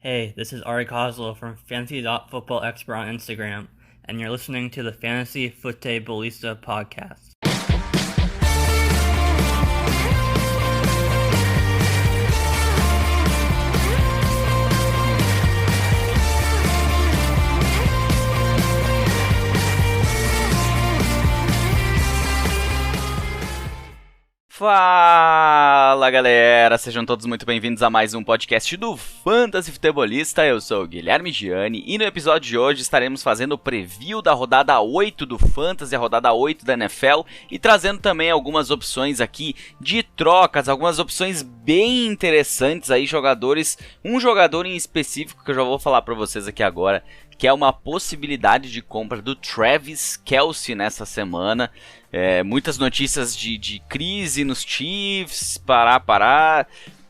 Hey, this is Ari Kozlo from Fantasy.Football Expert on Instagram, and you're listening to the Fantasy Futbolista podcast. Fala galera, sejam todos muito bem-vindos a mais um podcast do Fantasy Futebolista. Eu sou o Guilherme Gianni e no episódio de hoje estaremos fazendo o preview da rodada 8 do Fantasy, a rodada 8 da NFL, e trazendo também algumas opções aqui de trocas, algumas opções bem interessantes aí, um jogador em específico que eu já vou falar para vocês aqui agora, que é uma possibilidade de compra do Travis Kelce nessa semana. Muitas notícias de crise nos Chiefs,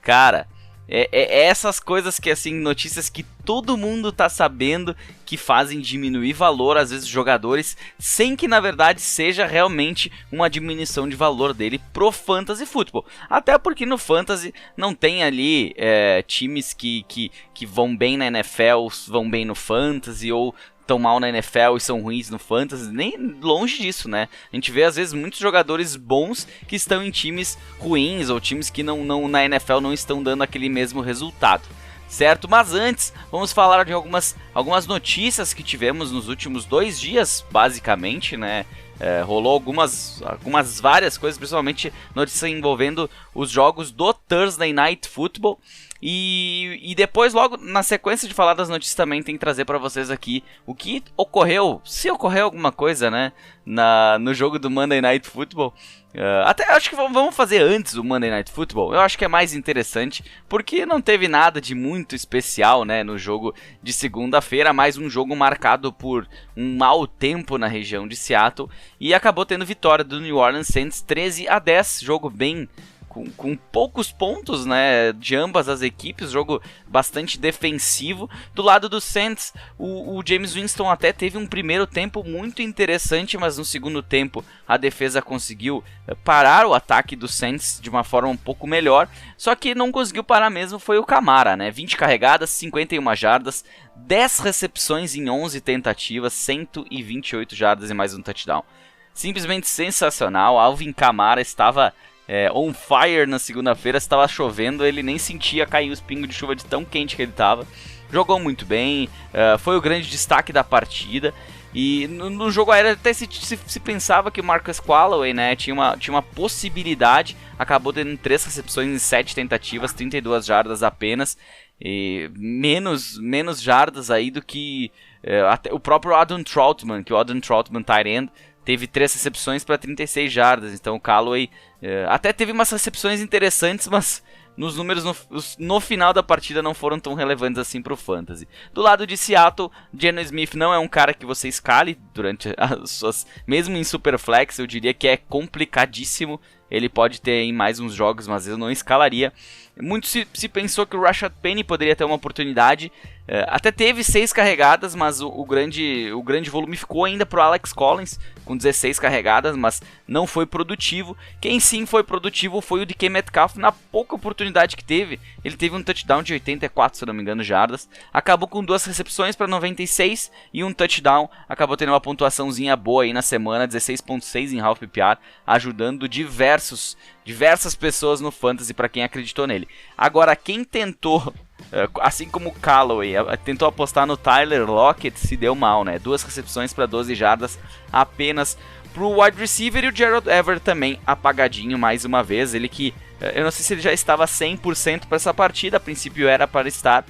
cara, essas coisas que, assim, notícias que todo mundo tá sabendo que fazem diminuir valor, às vezes, jogadores, sem que, na verdade, seja realmente uma diminuição de valor dele pro Fantasy Football. Até porque no Fantasy não tem ali times que vão bem na NFL, vão bem no Fantasy, ou tão mal na NFL e são ruins no Fantasy, nem longe disso, né? A gente vê às vezes muitos jogadores bons que estão em times ruins ou times que não na NFL não estão dando aquele mesmo resultado, certo? Mas antes, vamos falar de algumas notícias que tivemos nos últimos 2 dias, basicamente, né? Rolou várias coisas, principalmente notícias envolvendo os jogos do Thursday Night Football. E depois, logo na sequência de falar das notícias, também tem que trazer para vocês aqui o que ocorreu, se ocorreu alguma coisa, né, no jogo do Monday Night Football. Até acho que vamos fazer antes o Monday Night Football. Eu acho que é mais interessante, porque não teve nada de muito especial, né, no jogo de segunda-feira, mais um jogo marcado por um mau tempo na região de Seattle, e acabou tendo vitória do New Orleans Saints 13-10, jogo bem com poucos pontos, né, de ambas as equipes, jogo bastante defensivo. Do lado do Saints, o James Winston até teve um primeiro tempo muito interessante, mas no segundo tempo a defesa conseguiu parar o ataque do Saints de uma forma um pouco melhor, só que não conseguiu parar mesmo foi o Kamara, né, 20 carregadas, 51 jardas, 10 recepções em 11 tentativas, 128 jardas e mais um touchdown. Simplesmente sensacional. Alvin Kamara estava on fire na segunda-feira, estava chovendo, ele nem sentia cair os pingos de chuva de tão quente que ele estava. Jogou muito bem, foi o grande destaque da partida. E no jogo aéreo até se pensava que o Marcus Callaway, né, tinha uma possibilidade, acabou tendo 3 recepções em 7 tentativas, 32 jardas apenas, e menos jardas aí do que até o próprio Adam Trautman, que o Adam Trautman, tight end, teve 3 recepções para 36 jardas, então o Callaway até teve umas recepções interessantes, mas nos números no final da partida não foram tão relevantes assim para o Fantasy. Do lado de Seattle, Geno Smith não é um cara que você escale durante as suas... Mesmo em Superflex, eu diria que é complicadíssimo. Ele pode ter em mais uns jogos, mas eu não escalaria. Muito se pensou que o Rashad Penny poderia ter uma oportunidade. Até teve 6 carregadas, mas o grande volume ficou ainda para o Alex Collins, com 16 carregadas, mas não foi produtivo. Quem sim foi produtivo foi o DK Metcalf, na pouca oportunidade que teve. Ele teve um touchdown de 84, se não me engano, jardas. Acabou com 2 recepções para 96 e um touchdown. Acabou tendo uma pontuaçãozinha boa aí na semana, 16.6 em half PPR, ajudando diversas pessoas no Fantasy para quem acreditou nele. Agora, quem tentou, assim como o Callaway, tentou apostar no Tyler Lockett, se deu mal, né? 2 recepções para 12 jardas apenas pro wide receiver, e o Gerald Everett também apagadinho mais uma vez. Ele que, eu não sei se ele já estava 100% para essa partida, a princípio era para estar.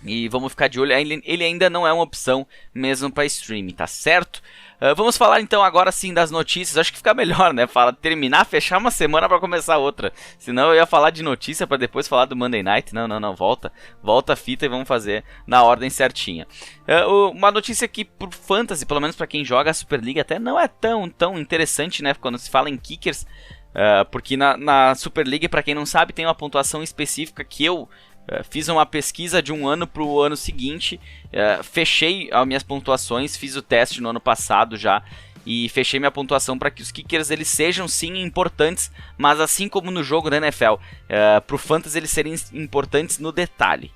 E vamos ficar de olho, ele ainda não é uma opção mesmo para streaming, tá certo? Vamos falar então agora sim das notícias. Acho que fica melhor, né? Fechar uma semana para começar outra. Senão eu ia falar de notícia para depois falar do Monday Night. Não, volta a fita e vamos fazer na ordem certinha. Uma notícia que pro Fantasy, pelo menos para quem joga a Superliga, até não é tão interessante, né? Quando se fala em kickers, porque na Superliga, para quem não sabe, tem uma pontuação específica que eu fiz uma pesquisa de um ano para o ano seguinte, fechei as minhas pontuações, fiz o teste no ano passado já, e fechei minha pontuação para que os kickers eles sejam sim importantes, mas assim como no jogo da NFL, pro Fantasy eles serem importantes no detalhe.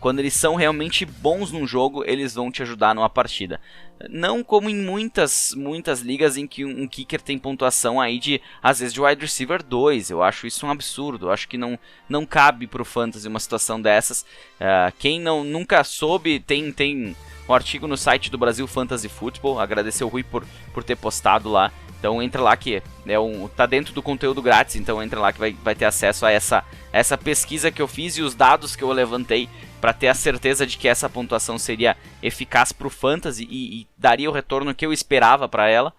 Quando eles são realmente bons num jogo, eles vão te ajudar numa partida. Não como em muitas ligas em que um kicker tem pontuação aí de, às vezes, de wide receiver 2. Eu acho isso um absurdo. Eu acho que não cabe pro fantasy uma situação dessas. Quem nunca soube, tem um artigo no site do Brasil Fantasy Football. Agradecer o Rui por ter postado lá. Então entra lá que tá dentro do conteúdo grátis, então entra lá que vai ter acesso a essa pesquisa que eu fiz e os dados que eu levantei para ter a certeza de que essa pontuação seria eficaz para o Fantasy e daria o retorno que eu esperava para ela.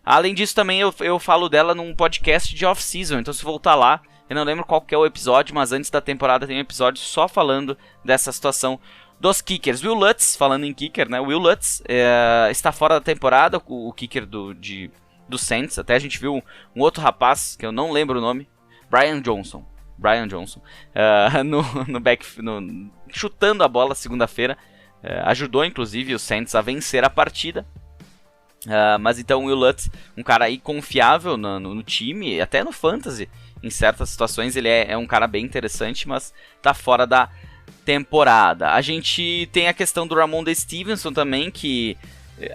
Além disso também eu falo dela num podcast de off-season, então se voltar lá, eu não lembro qual que é o episódio, mas antes da temporada tem um episódio só falando dessa situação dos kickers. Will Lutz, falando em kicker, né? Will Lutz está fora da temporada, o kicker do Saints. Até a gente viu um outro rapaz, que eu não lembro o nome, Brian Johnson, chutando a bola segunda-feira, ajudou inclusive o Saints a vencer a partida. Mas então o Will Lutz, um cara aí confiável no time, até no Fantasy, em certas situações ele é um cara bem interessante, mas tá fora da temporada. A gente tem a questão do Rhamondre Stevenson também, que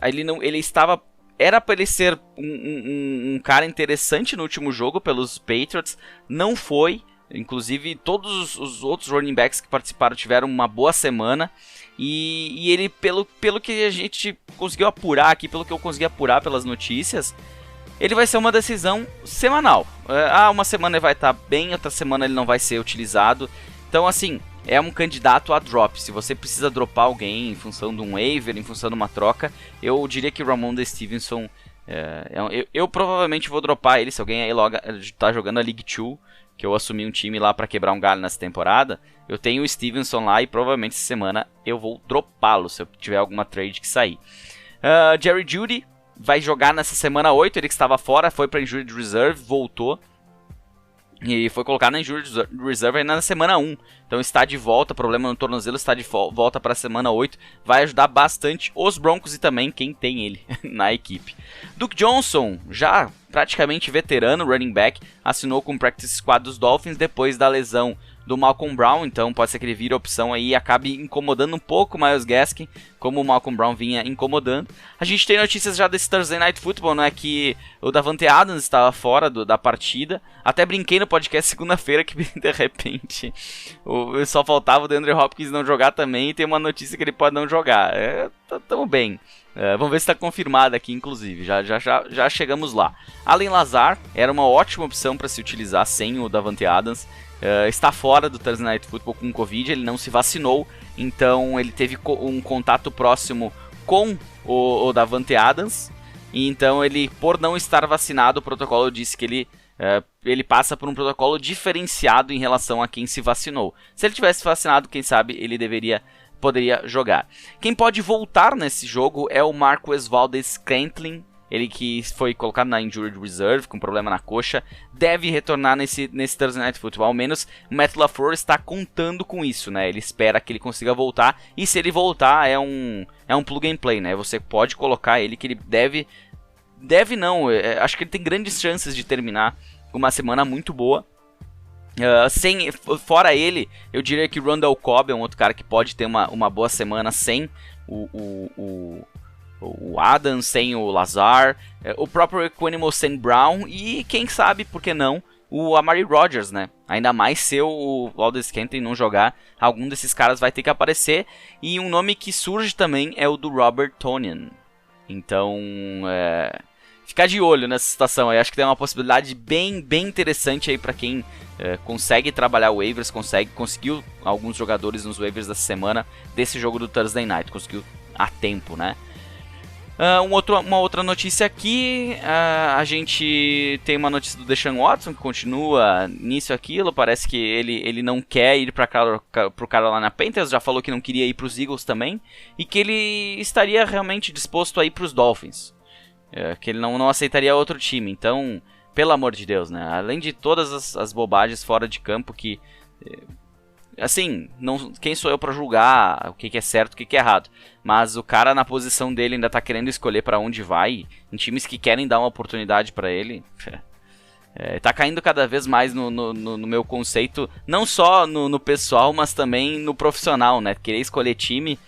ele estava... Era para ele ser um cara interessante no último jogo pelos Patriots, não foi. Inclusive todos os outros running backs que participaram tiveram uma boa semana. E ele, pelo que a gente conseguiu apurar aqui, pelo que eu consegui apurar pelas notícias, ele vai ser uma decisão semanal. Uma semana ele vai estar bem, outra semana ele não vai ser utilizado. Então assim, é um candidato a drop. Se você precisa dropar alguém em função de um waiver, em função de uma troca, eu diria que o Rhamondre Stevenson, eu provavelmente vou dropar ele. Se alguém aí logo tá jogando a League 2, que eu assumi um time lá para quebrar um galho nessa temporada, eu tenho o Stevenson lá e provavelmente essa semana eu vou dropá-lo se eu tiver alguma trade que sair. Jerry Jeudy vai jogar nessa semana 8, ele que estava fora, foi para Injured Reserve, voltou. E foi colocado na Injured Reserve na semana 1. Então está de volta, problema no tornozelo, está de volta para a semana 8. Vai ajudar bastante os Broncos e também quem tem ele na equipe. Duke Johnson, já praticamente veterano, running back, assinou com o Practice Squad dos Dolphins depois da lesão do Malcolm Brown, então pode ser que ele vire opção aí e acabe incomodando um pouco o Myles Gaskin, como o Malcolm Brown vinha incomodando. A gente tem notícias já desse Thursday Night Football, né, que o Davante Adams estava fora da partida. Até brinquei no podcast segunda-feira que de repente só faltava o DeAndre Hopkins não jogar também, e tem uma notícia que ele pode não jogar. Tamo bem. Vamos ver se está confirmado aqui, inclusive. Já chegamos lá. Allen Lazard era uma ótima opção para se utilizar sem o Davante Adams. Está fora do Thursday Night Football com Covid, ele não se vacinou, então ele teve um contato próximo com o Davante Adams, e então ele, por não estar vacinado, o protocolo disse que ele passa por um protocolo diferenciado em relação a quem se vacinou. Se ele tivesse vacinado, quem sabe ele poderia jogar. Quem pode voltar nesse jogo é o Marquez Valdes-Scantling. Ele que foi colocado na Injured Reserve com problema na coxa, deve retornar nesse Thursday Night Football. Ao menos o Matt LaFleur está contando com isso, né? Ele espera que ele consiga voltar, e se ele voltar é um plug and play, né? Você pode colocar ele, que ele acho que ele tem grandes chances de terminar uma semana muito boa. Fora ele, eu diria que Randall Cobb é um outro cara que pode ter uma boa semana sem o Adams, sem o Lazard, o próprio Equanimeous St. Brown e quem sabe, por que não, o Amari Rodgers, né? Ainda mais se o Valdes-Scantling não jogar, algum desses caras vai ter que aparecer. E um nome que surge também é o do Robert Tonyan. Então, ficar de olho nessa situação. Eu acho que tem uma possibilidade bem interessante aí para quem consegue trabalhar waivers, conseguiu alguns jogadores nos waivers dessa semana, desse jogo do Thursday Night, conseguiu a tempo, né? Uma outra notícia aqui, a gente tem uma notícia do Deshaun Watson, que continua nisso e aquilo, parece que ele não quer ir para o Carolina Panthers, já falou que não queria ir para os Eagles também, e que ele estaria realmente disposto a ir para os Dolphins, que ele não aceitaria outro time. Então, pelo amor de Deus, né? Além de todas as bobagens fora de campo que... Assim, quem sou eu pra julgar o que é certo e o que é errado? Mas o cara na posição dele ainda tá querendo escolher pra onde vai, em times que querem dar uma oportunidade pra ele. Tá caindo cada vez mais no meu conceito, não só no pessoal, mas também no profissional, né? Querer escolher time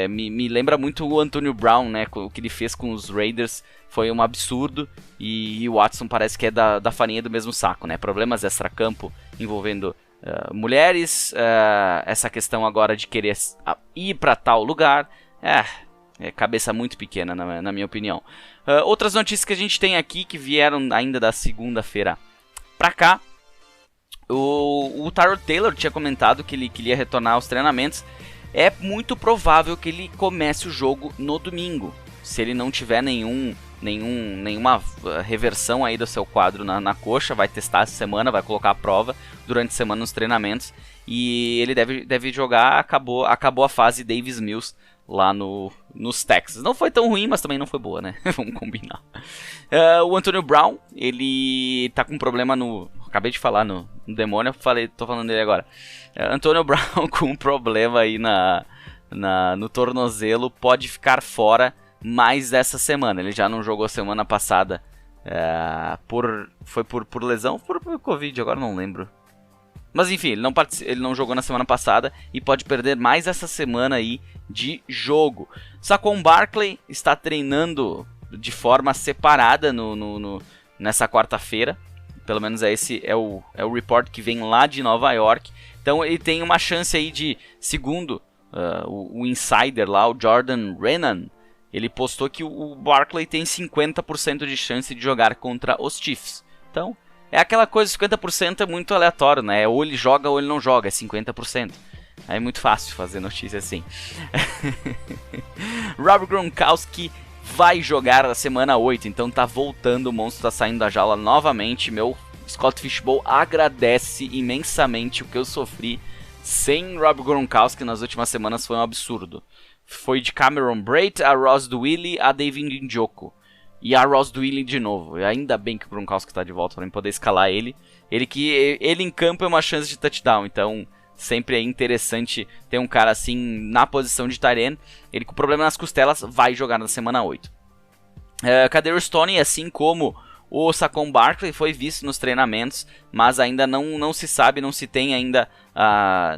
me lembra muito o Antonio Brown, né? O que ele fez com os Raiders foi um absurdo, e o Watson parece que é da farinha do mesmo saco, né? Problemas extracampo envolvendo mulheres, essa questão agora de querer ir para tal lugar, cabeça muito pequena na minha opinião. Outras notícias que a gente tem aqui, que vieram ainda da segunda-feira pra cá, o Tyrod Taylor tinha comentado que ele queria retornar aos treinamentos. É muito provável que ele comece o jogo no domingo, se ele não tiver nenhuma reversão aí do seu quadro na coxa. Vai testar essa semana, vai colocar a prova durante a semana nos treinamentos, e ele deve jogar. Acabou a fase Davis Mills lá nos Texas. Não foi tão ruim, mas também não foi boa, né? Vamos combinar. O Antonio Brown, ele tá com um problema acabei de falar no demônio, tô falando dele agora. Antonio Brown com um problema aí no tornozelo, pode ficar fora mais essa semana. Ele já não jogou semana passada, foi por lesão, por Covid, agora não lembro. Mas enfim, ele não jogou na semana passada e pode perder mais essa semana aí de jogo. Saquon Barkley está treinando de forma separada nessa quarta-feira. Pelo menos esse é o report que vem lá de Nova York. Então ele tem uma chance aí de, segundo o insider lá, o Jordan Renan, ele postou que o Barkley tem 50% de chance de jogar contra os Chiefs. Então, é aquela coisa, 50% é muito aleatório, né? Ou ele joga ou ele não joga, é 50%. Aí é muito fácil fazer notícia assim. Rob Gronkowski vai jogar na semana 8, então tá voltando, o monstro tá saindo da jaula novamente. Meu Scott Fishbowl agradece imensamente o que eu sofri sem Rob Gronkowski nas últimas semanas. Foi um absurdo. Foi de Cameron Brate a Ross Dwelly a David Njoku. E a Ross Dwelly de novo. Ainda bem que o Gronkowski tá de volta para poder escalar ele. Ele em campo é uma chance de touchdown. Então sempre é interessante ter um cara assim na posição de tight end. Ele com problema nas costelas vai jogar na semana 8. Kadarius Toney, assim como o Saquon Barkley, foi visto nos treinamentos, mas ainda não se sabe, não se tem ainda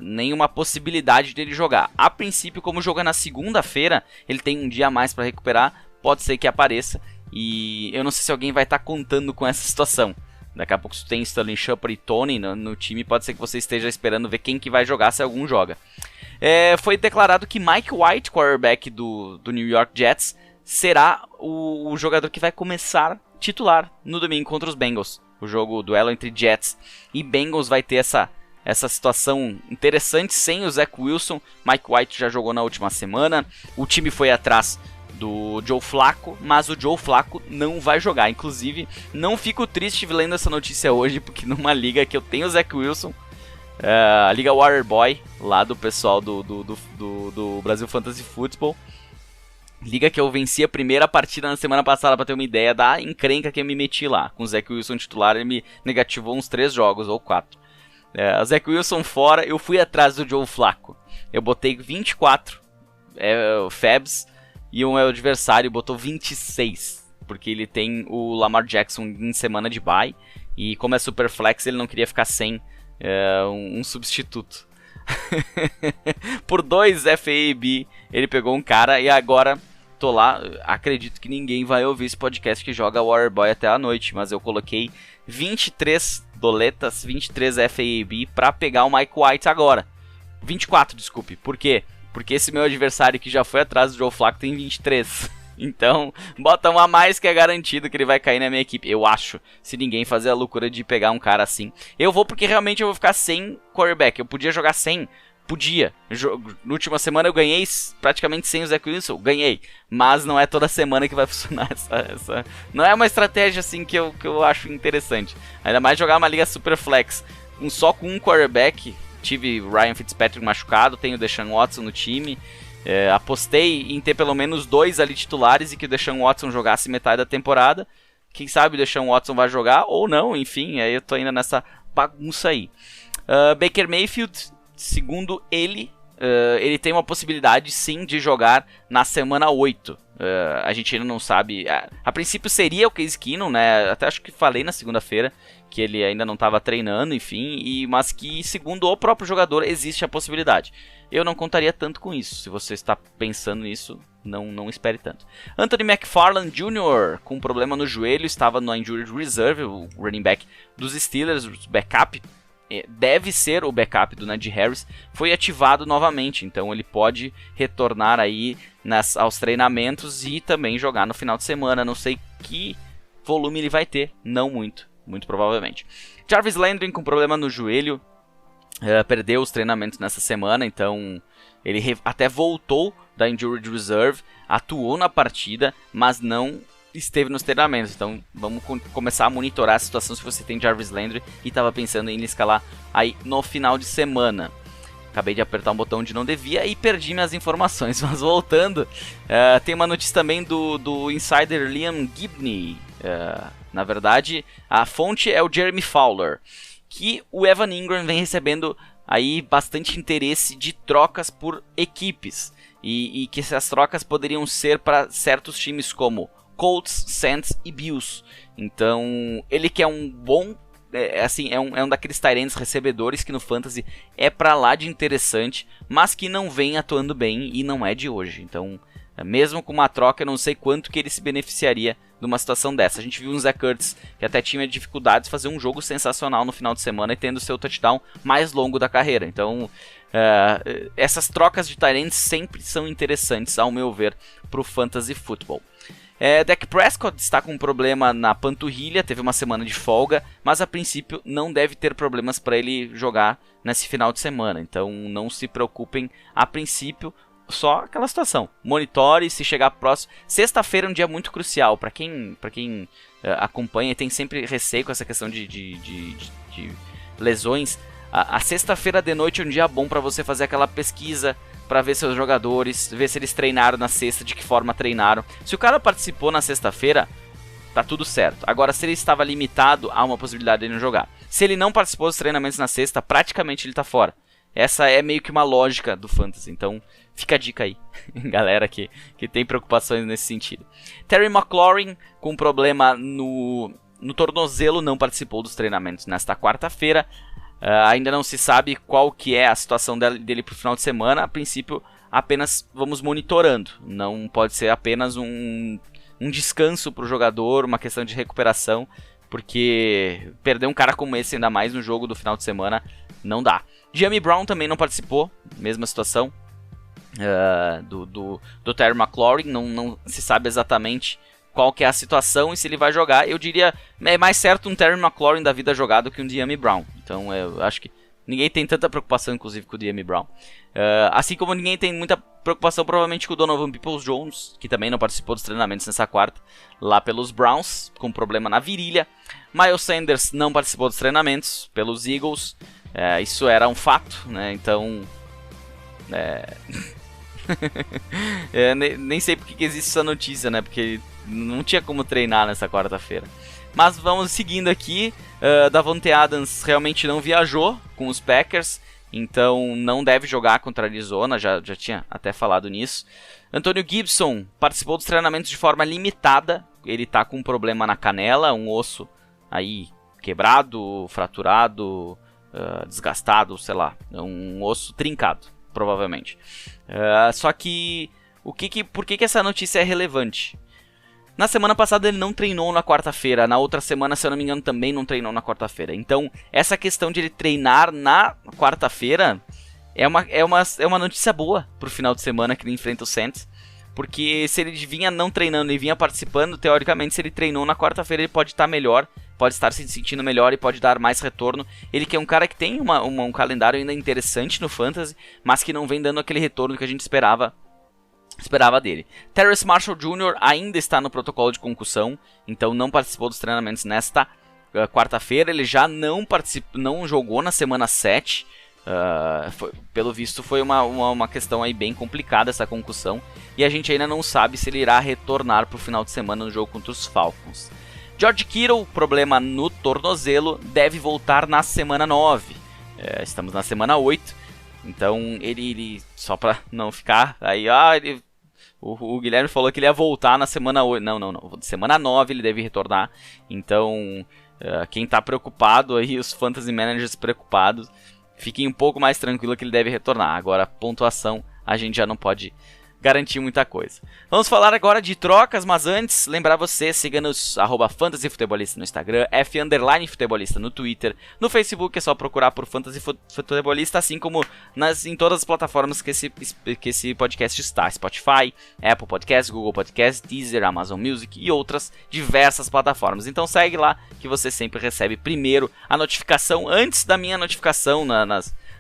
nenhuma possibilidade dele jogar. A princípio, como joga na segunda-feira, ele tem um dia a mais para recuperar, pode ser que apareça, e eu não sei se alguém vai estar contando com essa situação. Daqui a pouco se tem Sterling Shepard e Toney no time, pode ser que você esteja esperando ver quem que vai jogar, se algum joga. Foi declarado que Mike White, quarterback do New York Jets, será o jogador que vai começar titular no domingo contra os Bengals. O duelo entre Jets e Bengals vai ter essa situação interessante sem o Zach Wilson. Mike White já jogou na última semana. O time foi atrás do Joe Flacco, mas o Joe Flacco não vai jogar. Inclusive, não fico triste lendo essa notícia hoje, porque numa liga que eu tenho o Zach Wilson, a Liga Waterboy, lá do pessoal do Brasil Fantasy Football, liga que eu venci a primeira partida na semana passada, pra ter uma ideia da encrenca que eu me meti lá. Com o Zach Wilson titular, ele me negativou uns 3 jogos, ou 4. O Zach Wilson fora, eu fui atrás do Joe Flacco. Eu botei 24 Fabs, e o meu adversário botou 26. Porque ele tem o Lamar Jackson em semana de bye, e como é super flex, ele não queria ficar sem um substituto. Por 2 FAB ele pegou um cara, e agora tô lá. Acredito que ninguém vai ouvir esse podcast que joga Waterboy até a noite, mas eu coloquei 23 doletas, 23 FAB pra pegar o Mike White agora. 24, desculpe. Por quê? Porque esse meu adversário que já foi atrás do Joe Flacco tem 23. Então, bota um a mais que é garantido que ele vai cair na minha equipe. Eu acho, se ninguém fazer a loucura de pegar um cara assim. Eu vou porque realmente eu vou ficar sem quarterback. Eu podia jogar sem? Podia. Na última semana eu ganhei praticamente sem o Zach Wilson. Ganhei. Mas não é toda semana que vai funcionar essa. Não é uma estratégia assim que eu acho interessante. Ainda mais jogar uma liga super flex. Só com um quarterback. Tive Ryan Fitzpatrick machucado. Tenho o Deshaun Watson no time. Apostei em ter pelo menos 2 ali titulares e que o Deshaun Watson jogasse metade da temporada. Quem sabe o Deshaun Watson vai jogar ou não, enfim, aí eu tô ainda nessa bagunça aí. Baker Mayfield, segundo ele tem uma possibilidade sim de jogar na semana 8. A gente ainda não sabe. A princípio seria o Case Keenum, né? Até acho que falei na segunda-feira que ele ainda não estava treinando, enfim, mas que, segundo o próprio jogador, existe a possibilidade. Eu não contaria tanto com isso. Se você está pensando nisso, não espere tanto. Anthony McFarland Jr., com problema no joelho, estava no Injured Reserve, o running back dos Steelers, o backup. Deve ser o backup do Najee Harris, foi ativado novamente, então ele pode retornar aí aos treinamentos e também jogar no final de semana. Não sei que volume ele vai ter, não muito provavelmente. Jarvis Landry com problema no joelho, perdeu os treinamentos nessa semana, então ele até voltou da Injured Reserve, atuou na partida, mas não esteve nos treinamentos. Então vamos começar a monitorar a situação se você tem Jarvis Landry e estava pensando em escalar aí no final de semana. Acabei de apertar um botão onde não devia e perdi minhas informações, mas voltando, tem uma notícia também do insider Liam Gibney. Na verdade, a fonte é o Jeremy Fowler, que o Evan Ingram vem recebendo aí bastante interesse de trocas por equipes, e que essas trocas poderiam ser para certos times como Colts, Saints e Bills. Então, ele que é um bom, é um daqueles tight ends recebedores que no Fantasy é pra lá de interessante, mas que não vem atuando bem e não é de hoje. Então, mesmo com uma troca, eu não sei quanto que ele se beneficiaria de uma situação dessa. A gente viu um Zach Ertz que até tinha dificuldades de fazer um jogo sensacional no final de semana e tendo seu touchdown mais longo da carreira. Então, essas trocas de tight ends sempre são interessantes, ao meu ver, pro Fantasy Football. Dak Prescott está com um problema na panturrilha, teve uma semana de folga, mas a princípio não deve ter problemas para ele jogar nesse final de semana. Então não se preocupem a princípio, só aquela situação. Monitore, se chegar próximo. Sexta-feira é um dia muito crucial para quem acompanha e tem sempre receio com essa questão de lesões. A sexta-feira de noite é um dia bom para você fazer aquela pesquisa, para ver seus jogadores, ver se eles treinaram na sexta, de que forma treinaram. Se o cara participou na sexta-feira, tá tudo certo. Agora, se ele estava limitado, há uma possibilidade de ele não jogar. Se ele não participou dos treinamentos na sexta, praticamente ele tá fora. Essa é meio que uma lógica do Fantasy, então fica a dica aí, galera que tem preocupações nesse sentido. Terry McLaurin, com problema no tornozelo, não participou dos treinamentos nesta quarta-feira. Ainda não se sabe qual que é a situação dele para o final de semana. A princípio, apenas vamos monitorando. Não pode ser apenas um descanso para o jogador, uma questão de recuperação, porque perder um cara como esse, ainda mais no jogo do final de semana, não dá. Jamie Brown também não participou, mesma situação do Terry McLaurin. Não se sabe exatamente qual que é a situação e se ele vai jogar. Eu diria, é mais certo um Terry McLaurin da vida jogar do que um Dyami Brown. Então eu acho que ninguém tem tanta preocupação, inclusive, com o Dyami Brown. Assim como ninguém tem muita preocupação, provavelmente, com o Donovan Peoples-Jones, que também não participou dos treinamentos nessa quarta, lá pelos Browns, com problema na virilha. Miles Sanders não participou dos treinamentos pelos Eagles. Isso era um fato, né? Então... nem sei porque que existe essa notícia, né? Porque não tinha como treinar nessa quarta-feira. Mas vamos seguindo aqui. Davante Adams realmente não viajou com os Packers, então não deve jogar contra a Arizona, já tinha até falado nisso. Antonio Gibson participou dos treinamentos de forma limitada. Ele está com um problema na canela, um osso aí quebrado, fraturado, desgastado, sei lá, um osso trincado, provavelmente. Só que por que essa notícia é relevante? Na semana passada ele não treinou na quarta-feira, na outra semana, se eu não me engano, também não treinou na quarta-feira. Então, essa questão de ele treinar na quarta-feira é uma notícia boa pro final de semana que ele enfrenta o Saints. Porque se ele vinha não treinando e vinha participando, teoricamente, se ele treinou na quarta-feira, ele pode estar melhor, pode estar se sentindo melhor e pode dar mais retorno. Ele que é um cara que tem um calendário ainda interessante no Fantasy, mas que não vem dando aquele retorno que a gente esperava dele. Terrace Marshall Jr. ainda está no protocolo de concussão, então não participou dos treinamentos nesta quarta-feira. Ele já não jogou na semana 7. Pelo visto foi uma questão aí bem complicada essa concussão, e a gente ainda não sabe se ele irá retornar para o final de semana no jogo contra os Falcons. George Kittle, problema no tornozelo, deve voltar na semana 9. Estamos na semana 8, então ele só para não ficar aí, ele O Guilherme falou que ele ia voltar na semana 8. Não. Semana 9 ele deve retornar. Então, quem tá preocupado aí, os Fantasy Managers preocupados, fiquem um pouco mais tranquilo que ele deve retornar. Agora, pontuação, a gente já não pode garantir muita coisa. Vamos falar agora de trocas, mas antes, lembrar você, siga-nos @fantasyfutebolista no Instagram, _futebolista no Twitter, no Facebook é só procurar por Fantasy Futebolista, assim como em todas as plataformas que esse podcast está, Spotify, Apple Podcasts, Google Podcasts, Deezer, Amazon Music e outras diversas plataformas. Então segue lá que você sempre recebe primeiro a notificação, antes da minha notificação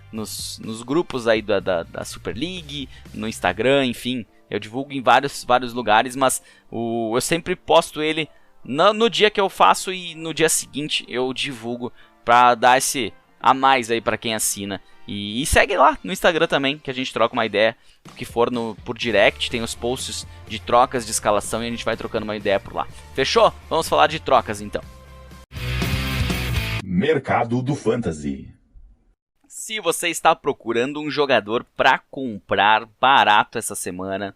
nos grupos aí da Super League, no Instagram, enfim, eu divulgo em vários lugares, mas eu sempre posto ele no dia que eu faço e no dia seguinte eu divulgo pra dar esse a mais aí pra quem assina. E segue lá no Instagram também, que a gente troca uma ideia, que for por direct, tem os posts de trocas de escalação e a gente vai trocando uma ideia por lá. Fechou? Vamos falar de trocas então. Mercado do Fantasy. Se você está procurando um jogador para comprar barato essa semana,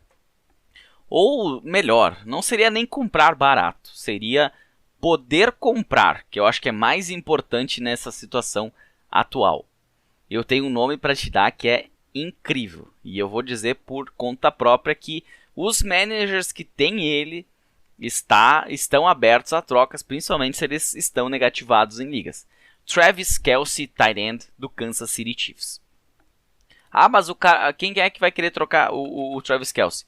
ou melhor, não seria nem comprar barato, seria poder comprar, que eu acho que é mais importante nessa situação atual. Eu tenho um nome para te dar que é incrível, e eu vou dizer por conta própria que os managers que têm ele estão abertos a trocas, principalmente se eles estão negativados em ligas. Travis Kelce, tight end do Kansas City Chiefs. Ah, mas quem é que vai querer trocar o Travis Kelce?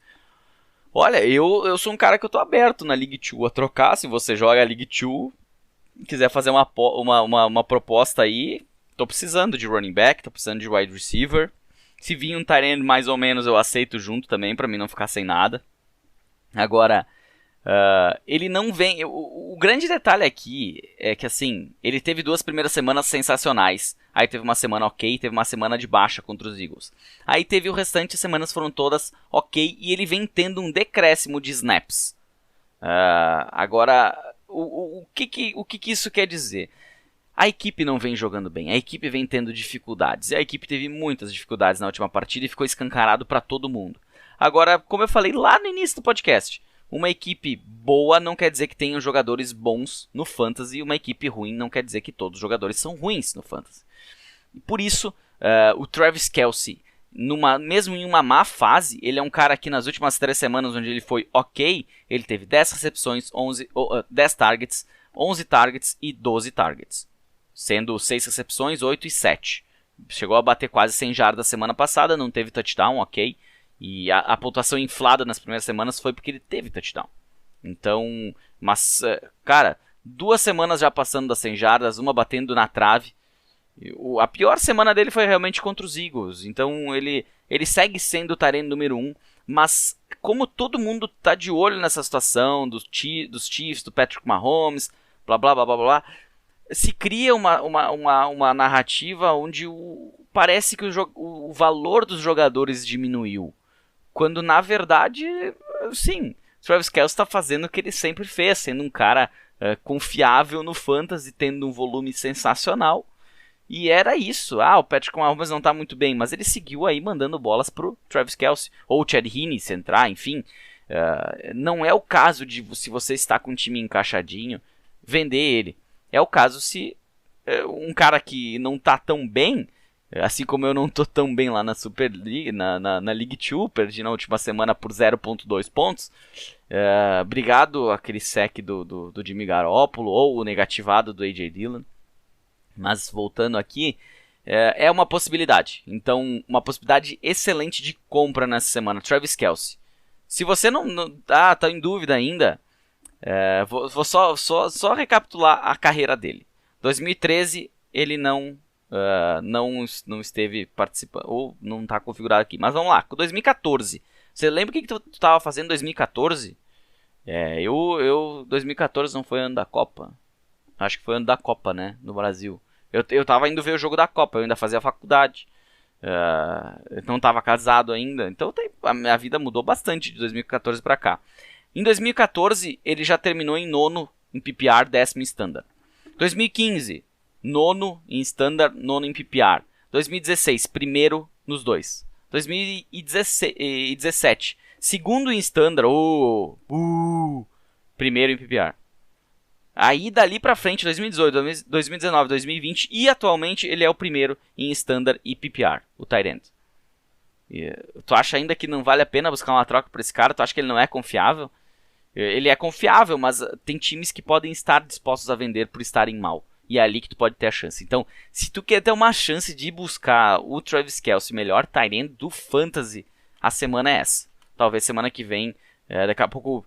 Olha, eu sou um cara que eu tô aberto na League 2 a trocar. Se você joga a League 2, quiser fazer uma proposta aí, tô precisando de running back, tô precisando de wide receiver. Se vir um tight end mais ou menos, eu aceito junto também, pra mim não ficar sem nada. Agora, ele não vem... O grande detalhe aqui é que, assim, ele teve 2 primeiras semanas sensacionais. Aí teve uma semana ok, teve uma semana de baixa contra os Eagles. Aí teve o restante, as semanas foram todas ok, e ele vem tendo um decréscimo de snaps. Agora, o que isso quer dizer? A equipe não vem jogando bem, a equipe vem tendo dificuldades. E a equipe teve muitas dificuldades na última partida e ficou escancarado para todo mundo. Agora, como eu falei lá no início do podcast, uma equipe boa não quer dizer que tenham jogadores bons no Fantasy, e uma equipe ruim não quer dizer que todos os jogadores são ruins no Fantasy. E por isso, o Travis Kelce, mesmo em uma má fase, ele é um cara que nas últimas 3 semanas onde ele foi ok, ele teve 10 recepções, 10 targets, 11 targets e 12 targets. Sendo 6 recepções, 8 e 7. Chegou a bater quase 100 jardas semana passada, não teve touchdown, ok. E a pontuação inflada nas primeiras semanas foi porque ele teve touchdown. Então, mas, cara, 2 semanas já passando das 100 jardas, uma batendo na trave. A pior semana dele foi realmente contra os Eagles. Então, ele segue sendo o tight end número 1. Mas, como todo mundo tá de olho nessa situação dos Chiefs, do Patrick Mahomes, blá blá blá blá blá, se cria uma narrativa onde parece que o valor dos jogadores diminuiu. Quando, na verdade, sim, Travis Kelce está fazendo o que ele sempre fez, sendo um cara confiável no Fantasy, tendo um volume sensacional. E era isso. O Patrick Mahomes não está muito bem, mas ele seguiu aí mandando bolas pro Travis Kelce, ou o Chad Henne se entrar, enfim. Não é o caso de, se você está com um time encaixadinho, vender ele. É o caso se um cara que não está tão bem, assim como eu não tô tão bem lá na Super League, na League 2, perdi na última semana por 0.2 pontos. Obrigado aquele sec do Jimmy Garoppolo, ou o negativado do A.J. Dillon. Mas voltando aqui, é uma possibilidade. Então, uma possibilidade excelente de compra nessa semana. Travis Kelce. Se você não tá em dúvida ainda, vou só recapitular a carreira dele. 2013, ele não esteve participando, ou não está configurado aqui. Mas vamos lá, com 2014. Você lembra o que tu estava fazendo em 2014? 2014 não foi ano da Copa? Acho que foi ano da Copa, né? No Brasil. Eu tava indo ver o jogo da Copa, eu ainda fazia faculdade. Eu não estava casado ainda. Então a minha vida mudou bastante de 2014 para cá. Em 2014, ele já terminou em 9º em PPR, 10º em Standard. 2015, 9º em Standard, 9º em PPR. 2016, primeiro nos dois. 2017, segundo em Standard, primeiro em PPR. Aí dali pra frente, 2018, 2019, 2020 e atualmente ele é o primeiro em Standard e PPR, o tight end. Tu acha ainda que não vale a pena buscar uma troca por esse cara? Tu acha que ele não é confiável? Ele é confiável, mas tem times que podem estar dispostos a vender por estarem mal. E é ali que tu pode ter a chance. Então, se tu quer ter uma chance de buscar o Travis Kelce, melhor tight end do Fantasy, a semana é essa. Talvez semana que vem, daqui a pouco,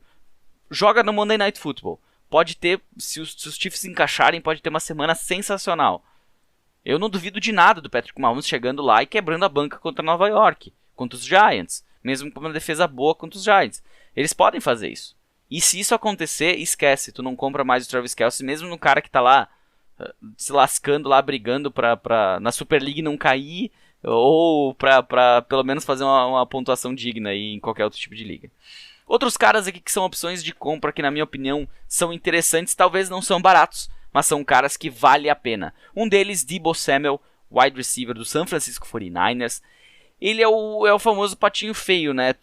joga no Monday Night Football. Pode ter, se os Chiefs encaixarem, pode ter uma semana sensacional. Eu não duvido de nada do Patrick Mahomes chegando lá e quebrando a banca contra Nova York, contra os Giants, mesmo com uma defesa boa contra os Giants. Eles podem fazer isso. E se isso acontecer, esquece, tu não compra mais o Travis Kelce, mesmo no cara que tá lá se lascando lá, brigando pra na Super League não cair, ou pra pelo menos fazer uma pontuação digna aí em qualquer outro tipo de liga. Outros caras aqui que são opções de compra que na minha opinião são interessantes, talvez não são baratos, mas são caras que vale a pena. Um deles, Deebo Samuel, wide receiver do San Francisco 49ers. Ele é o famoso patinho feio, né?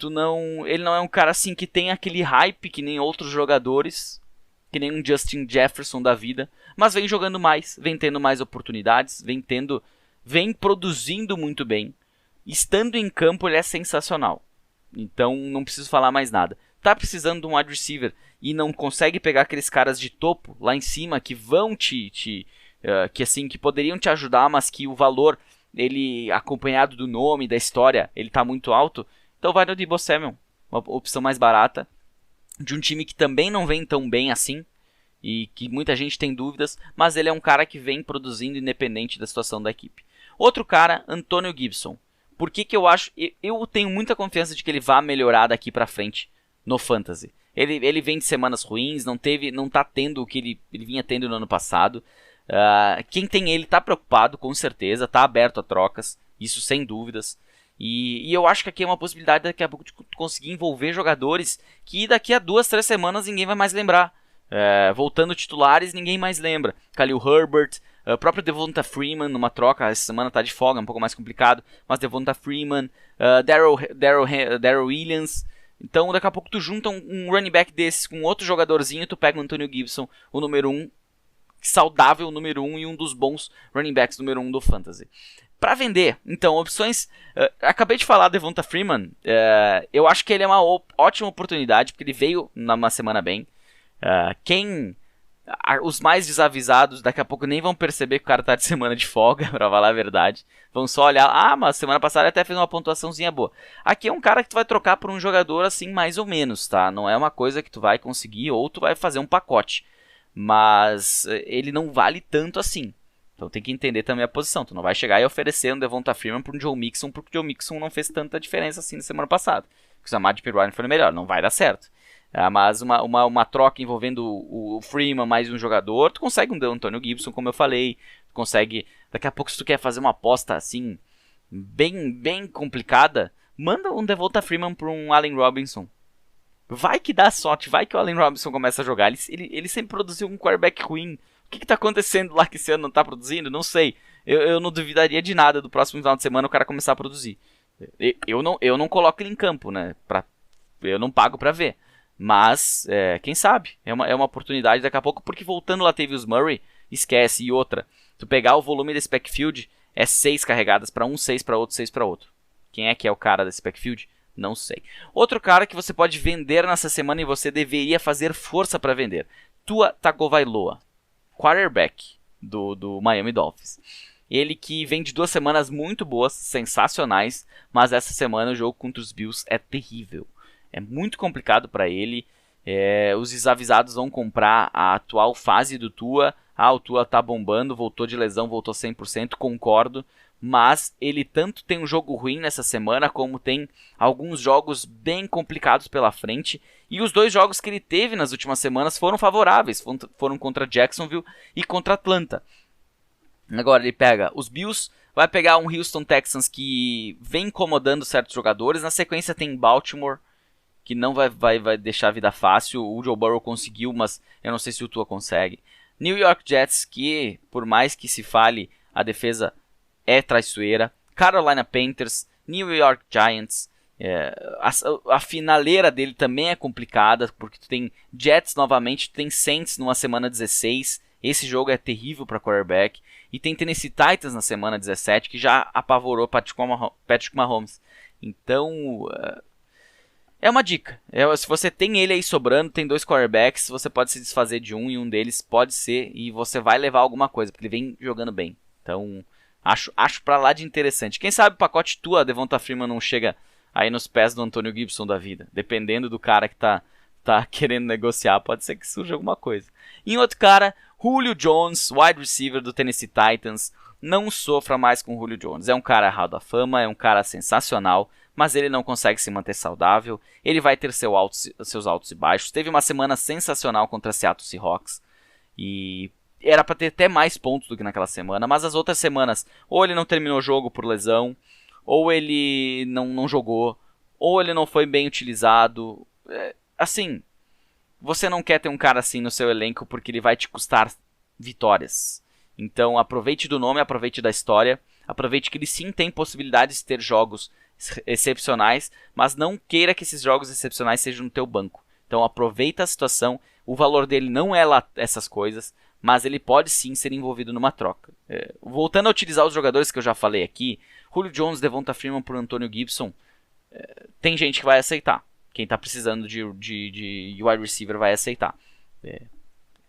Ele não é um cara assim que tem aquele hype que nem outros jogadores, que nem um Justin Jefferson da vida, mas vem jogando mais, vem tendo mais oportunidades, vem produzindo muito bem. Estando em campo ele é sensacional. Então não preciso falar mais nada. Tá precisando de um wide receiver e não consegue pegar aqueles caras de topo lá em cima que vão que poderiam te ajudar, mas que o valor, ele acompanhado do nome, da história, ele tá muito alto. Então vai no Deebo Samuel, uma opção mais barata, de um time que também não vem tão bem assim e que muita gente tem dúvidas, mas ele é um cara que vem produzindo independente da situação da equipe. Outro cara, Antonio Gibson. Por que eu acho... Eu tenho muita confiança de que ele vai melhorar daqui pra frente no Fantasy. Ele vem de semanas ruins, não tá tendo o que ele vinha tendo no ano passado. Quem tem ele tá preocupado, com certeza, tá aberto a trocas, isso sem dúvidas. E eu acho que aqui é uma possibilidade daqui a pouco de conseguir envolver jogadores que daqui a 2-3 semanas ninguém vai mais lembrar. Voltando titulares, ninguém mais lembra. Khalil Herbert, o próprio Devonta Freeman numa troca, essa semana tá de folga, é um pouco mais complicado, mas Devonta Freeman, Darrell Williams. Então daqui a pouco tu junta um running back desses com outro jogadorzinho, tu pega o Antonio Gibson, o número 1, saudável número 1 e um dos bons running backs número 1 do Fantasy. Para vender, então, opções... acabei de falar do Devonta Freeman, eu acho que ele é uma ótima oportunidade, porque ele veio numa semana bem. Os mais desavisados daqui a pouco nem vão perceber que o cara tá de semana de folga, pra falar a verdade. Vão só olhar, mas semana passada ele até fez uma pontuaçãozinha boa. Aqui é um cara que tu vai trocar por um jogador assim mais ou menos, tá? Não é uma coisa que tu vai conseguir ou tu vai fazer um pacote. Mas ele não vale tanto assim. Então tem que entender também a posição. Tu não vai chegar e oferecer um Devonta Freeman por um Joe Mixon, porque o Joe Mixon não fez tanta diferença assim na semana passada. Porque o Samaje Perine foi melhor, não vai dar certo. Mas uma troca envolvendo o Freeman mais um jogador, tu consegue um Antonio Gibson, como eu falei, tu consegue, daqui a pouco se tu quer fazer uma aposta assim, bem complicada, manda um Devonta Freeman para um Allen Robinson. Vai que dá sorte, vai que o Allen Robinson começa a jogar, ele sempre produziu um quarterback ruim, o que tá acontecendo lá que esse ano não tá produzindo? Não sei, eu não duvidaria de nada do próximo final de semana o cara começar a produzir. Eu não coloco ele em campo, né, eu não pago pra ver. Mas, quem sabe, é uma oportunidade daqui a pouco, porque voltando lá Latavius Murray, esquece. E outra, tu pegar o volume desse backfield, é 6 carregadas para um, 6 para outro, 6 para outro. Quem é que é o cara desse backfield? Não sei. Outro cara que você pode vender nessa semana e você deveria fazer força para vender, Tua Tagovailoa, quarterback do Miami Dolphins. Ele que vem de 2 semanas muito boas, sensacionais, mas essa semana o jogo contra os Bills é terrível. É muito complicado para ele. Os desavisados vão comprar a atual fase do Tua. O Tua tá bombando, voltou de lesão, voltou 100%, concordo. Mas ele tanto tem um jogo ruim nessa semana, como tem alguns jogos bem complicados pela frente. E os 2 jogos que ele teve nas últimas semanas foram favoráveis. Foram contra Jacksonville e contra Atlanta. Agora ele pega os Bills, vai pegar um Houston Texans que vem incomodando certos jogadores. Na sequência tem Baltimore, que não vai deixar a vida fácil. O Joe Burrow conseguiu, mas eu não sei se o Tua consegue. New York Jets, que por mais que se fale, a defesa é traiçoeira. Carolina Panthers, New York Giants, A finaleira dele também é complicada, porque tu tem Jets novamente, tu tem Saints numa semana 16, esse jogo é terrível para quarterback, e tem Tennessee Titans na semana 17, que já apavorou Patrick Mahomes. Então, é uma dica. Se você tem ele aí sobrando, tem 2 quarterbacks, você pode se desfazer de um, e um deles pode ser, e você vai levar alguma coisa, porque ele vem jogando bem. Então, acho pra lá de interessante. Quem sabe o pacote tua, Devonta Freeman, não chega aí nos pés do Antonio Gibson da vida. Dependendo do cara que tá querendo negociar, pode ser que surja alguma coisa. E outro cara, Julio Jones, wide receiver do Tennessee Titans. Não sofra mais com o Julio Jones. É um cara Hall da Fama, é um cara sensacional, mas ele não consegue se manter saudável. Ele vai ter seus altos e baixos. Teve uma semana sensacional contra Seattle Seahawks. E era para ter até mais pontos do que naquela semana, mas as outras semanas, ou ele não terminou o jogo por lesão, ou ele não jogou, ou ele não foi bem utilizado. Assim, você não quer ter um cara assim no seu elenco porque ele vai te custar vitórias. Então aproveite do nome, aproveite da história, aproveite que ele sim tem possibilidades de ter jogos excepcionais, mas não queira que esses jogos excepcionais sejam no teu banco. Então aproveita a situação, o valor dele não é lá essas coisas, mas ele pode sim ser envolvido numa troca. Voltando a utilizar os jogadores que eu já falei aqui, Julio Jones, Devonta Freeman por Antonio Gibson, tem gente que vai aceitar. Quem está precisando de wide receiver vai aceitar. É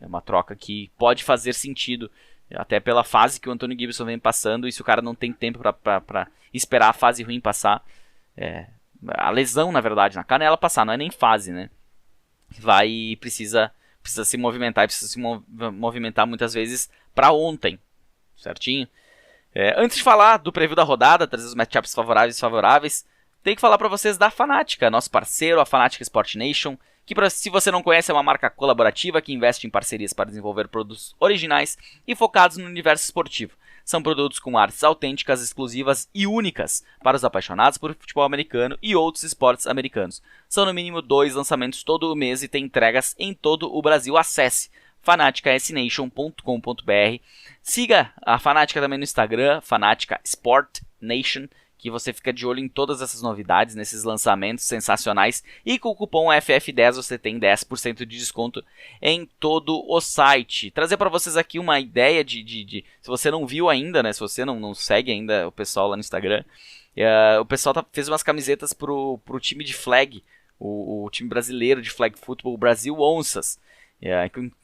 uma troca que pode fazer sentido, até pela fase que o Antonio Gibson vem passando, e se o cara não tem tempo para esperar a fase ruim passar, a lesão, na verdade, na canela passar, não é nem fase, né? Precisa se movimentar, e precisa se movimentar muitas vezes para ontem, certinho? Antes de falar do preview da rodada, trazer os matchups favoráveis e desfavoráveis, tenho que falar para vocês da Fanática, nosso parceiro, a Fanática Sport Nation, que, se você não conhece, é uma marca colaborativa que investe em parcerias para desenvolver produtos originais e focados no universo esportivo. São produtos com artes autênticas, exclusivas e únicas para os apaixonados por futebol americano e outros esportes americanos. São no mínimo 2 lançamentos todo o mês e tem entregas em todo o Brasil. Acesse fanaticasnation.com.br. Siga a Fanática também no Instagram, Fanática Sport Nation, que você fica de olho em todas essas novidades, nesses lançamentos sensacionais. E com o cupom FF10 você tem 10% de desconto em todo o site. Trazer para vocês aqui uma ideia se você não viu ainda, né? Se você não segue ainda o pessoal lá no Instagram, o pessoal fez umas camisetas pro time de flag, o time brasileiro de flag football, o Brasil Onças,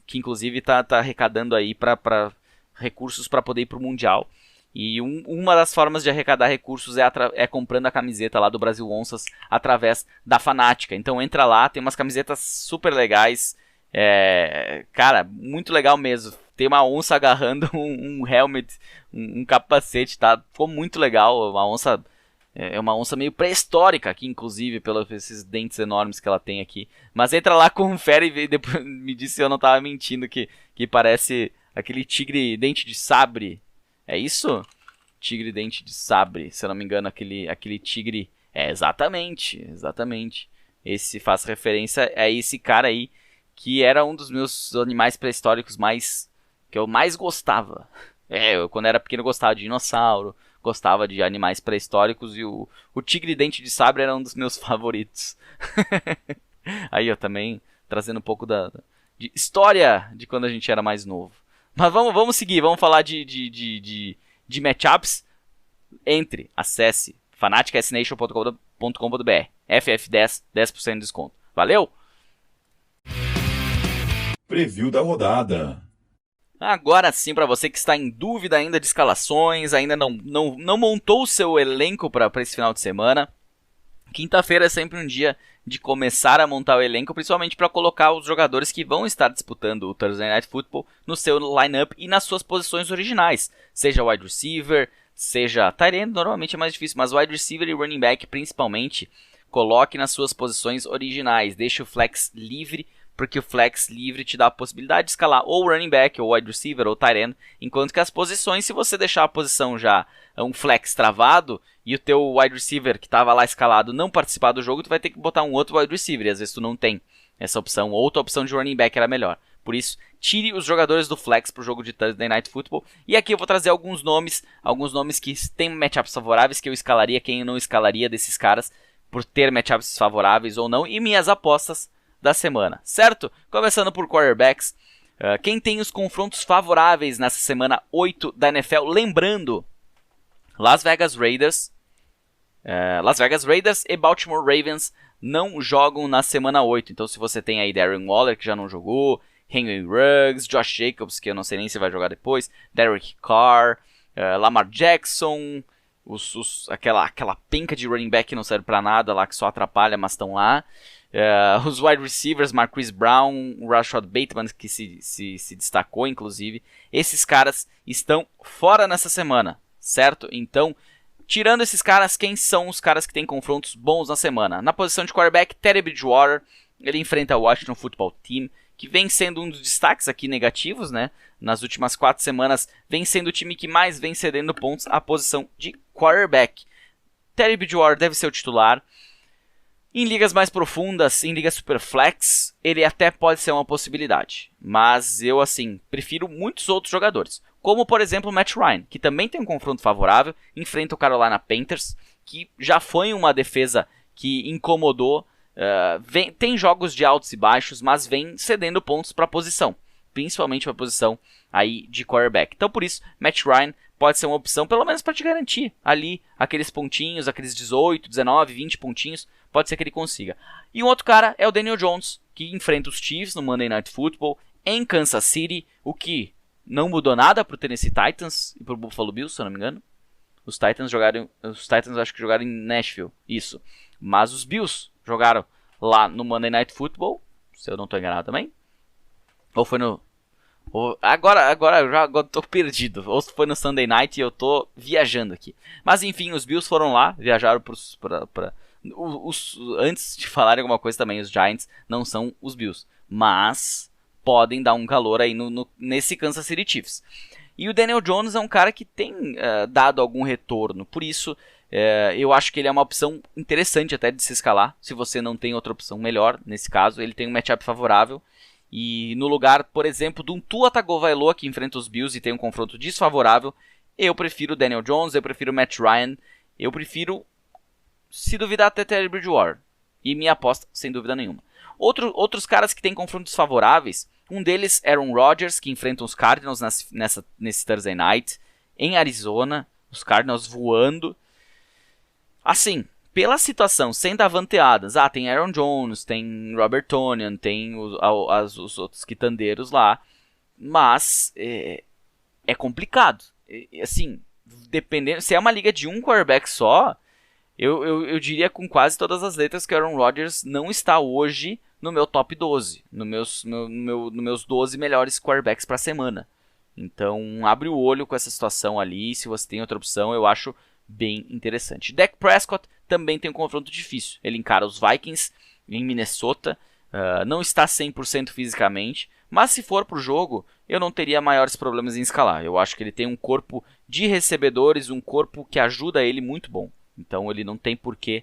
que inclusive tá arrecadando aí para recursos para poder ir pro Mundial. E uma das formas de arrecadar recursos é comprando a camiseta lá do Brasil Onças através da Fanática. Então entra lá, tem umas camisetas super legais. Cara, muito legal mesmo. Tem uma onça agarrando um helmet, um capacete, tá? Ficou muito legal. Uma onça, é uma onça meio pré-histórica aqui, inclusive, pelos esses dentes enormes que ela tem aqui. Mas entra lá, confere e depois me disse se eu não tava mentindo, que parece aquele tigre dente de sabre. É isso? Tigre dente de sabre, se eu não me engano, aquele tigre. Exatamente. Esse faz referência a esse cara aí, que era um dos meus animais pré-históricos que eu mais gostava. Eu quando era pequeno gostava de dinossauro, gostava de animais pré-históricos, e o tigre dente de sabre era um dos meus favoritos. Aí eu também trazendo um pouco de história de quando a gente era mais novo. Mas vamos seguir, vamos falar de matchups. Acesse fanaticasnation.com.br. FF10, 10% de desconto. Valeu! Preview da rodada. Agora sim, para você que está em dúvida ainda de escalações, ainda não montou o seu elenco para esse final de semana, quinta-feira é sempre um dia de começar a montar o elenco, principalmente para colocar os jogadores que vão estar disputando o Thursday Night Football no seu lineup e nas suas posições originais, seja wide receiver, seja tight end, normalmente é mais difícil, mas wide receiver e running back principalmente, coloque nas suas posições originais, deixe o flex livre, porque o flex livre te dá a possibilidade de escalar ou running back, ou wide receiver, ou tight end, enquanto que as posições, se você deixar a posição já um flex travado, e o teu wide receiver que estava lá escalado não participar do jogo, tu vai ter que botar um outro wide receiver, e às vezes tu não tem essa opção, ou outra opção de running back era melhor. Por isso, tire os jogadores do flex para o jogo de Thursday Night Football. E aqui eu vou trazer alguns nomes que têm matchups favoráveis, que eu escalaria, quem eu não escalaria desses caras, por ter matchups favoráveis ou não, e minhas apostas da semana, certo? Começando por quarterbacks, quem tem os confrontos favoráveis nessa semana 8 da NFL, lembrando, Las Vegas Raiders e Baltimore Ravens não jogam na semana 8, então se você tem aí Darren Waller, que já não jogou, Henry Ruggs, Josh Jacobs, que eu não sei nem se vai jogar depois, Derek Carr, Lamar Jackson, aquela penca de running back que não serve pra nada lá, que só atrapalha, mas estão lá. Os wide receivers, Marquise Brown, Rashad Bateman, que se destacou inclusive. Esses caras estão fora nessa semana, certo? Então, tirando esses caras, quem são os caras que têm confrontos bons na semana? Na posição de quarterback, Teddy Bridgewater, ele enfrenta o Washington Football Team, que vem sendo um dos destaques aqui negativos, né? Nas últimas 4 semanas, vem sendo o time que mais vem cedendo pontos à posição de quarterback. Teddy Bridgewater deve ser o titular. Em ligas mais profundas, em ligas superflex, ele até pode ser uma possibilidade. Mas eu, prefiro muitos outros jogadores. Como, por exemplo, o Matt Ryan, que também tem um confronto favorável, enfrenta o Carolina Panthers, que já foi uma defesa que incomodou. Tem jogos de altos e baixos, mas vem cedendo pontos para a posição, principalmente para a posição aí de quarterback. Então por isso, Matt Ryan pode ser uma opção, pelo menos para te garantir ali aqueles pontinhos, aqueles 18, 19, 20 pontinhos, pode ser que ele consiga. E um outro cara é o Daniel Jones, que enfrenta os Chiefs no Monday Night Football em Kansas City, o que não mudou nada para o Tennessee Titans e para o Buffalo Bills, se eu não me engano. Os Titans acho que jogaram em Nashville, isso. Mas os Bills jogaram lá no Monday Night Football, se eu não estou enganado também. Ou foi no... Agora eu tô perdido. Ou foi no Sunday Night e eu tô viajando aqui. Mas enfim, os Bills foram lá, viajaram antes de falarem alguma coisa também, os Giants não são os Bills. Mas podem dar um calor aí nesse Kansas City Chiefs. E o Daniel Jones é um cara que tem dado algum retorno. Por isso, eu acho que ele é uma opção interessante até de se escalar. Se você não tem outra opção melhor, nesse caso, ele tem um matchup favorável. E no lugar, por exemplo, de um Tua Tagovailoa que enfrenta os Bills e tem um confronto desfavorável, eu prefiro o Daniel Jones, eu prefiro o Matt Ryan, eu prefiro, se duvidar, até Teddy Bridgewater. E minha aposta, sem dúvida nenhuma. Outros caras que têm confrontos favoráveis, um deles é Aaron Rodgers, que enfrentam os Cardinals nesse Thursday Night, em Arizona, os Cardinals voando. Pela situação, sem Davante Adams, tem Aaron Jones, tem Robert Tonyan, tem os outros quitandeiros lá, mas é complicado. Dependendo, se é uma liga de um quarterback só, eu diria com quase todas as letras que o Aaron Rodgers não está hoje no meu top 12, nos meus 12 melhores quarterbacks para a semana. Então, abre o olho com essa situação ali, se você tem outra opção, eu acho bem interessante. Dak Prescott também tem um confronto difícil. Ele encara os Vikings em Minnesota, não está 100% fisicamente, mas se for pro jogo, eu não teria maiores problemas em escalar. Eu acho que ele tem um corpo de recebedores, um corpo que ajuda ele muito bom. Então ele não tem por que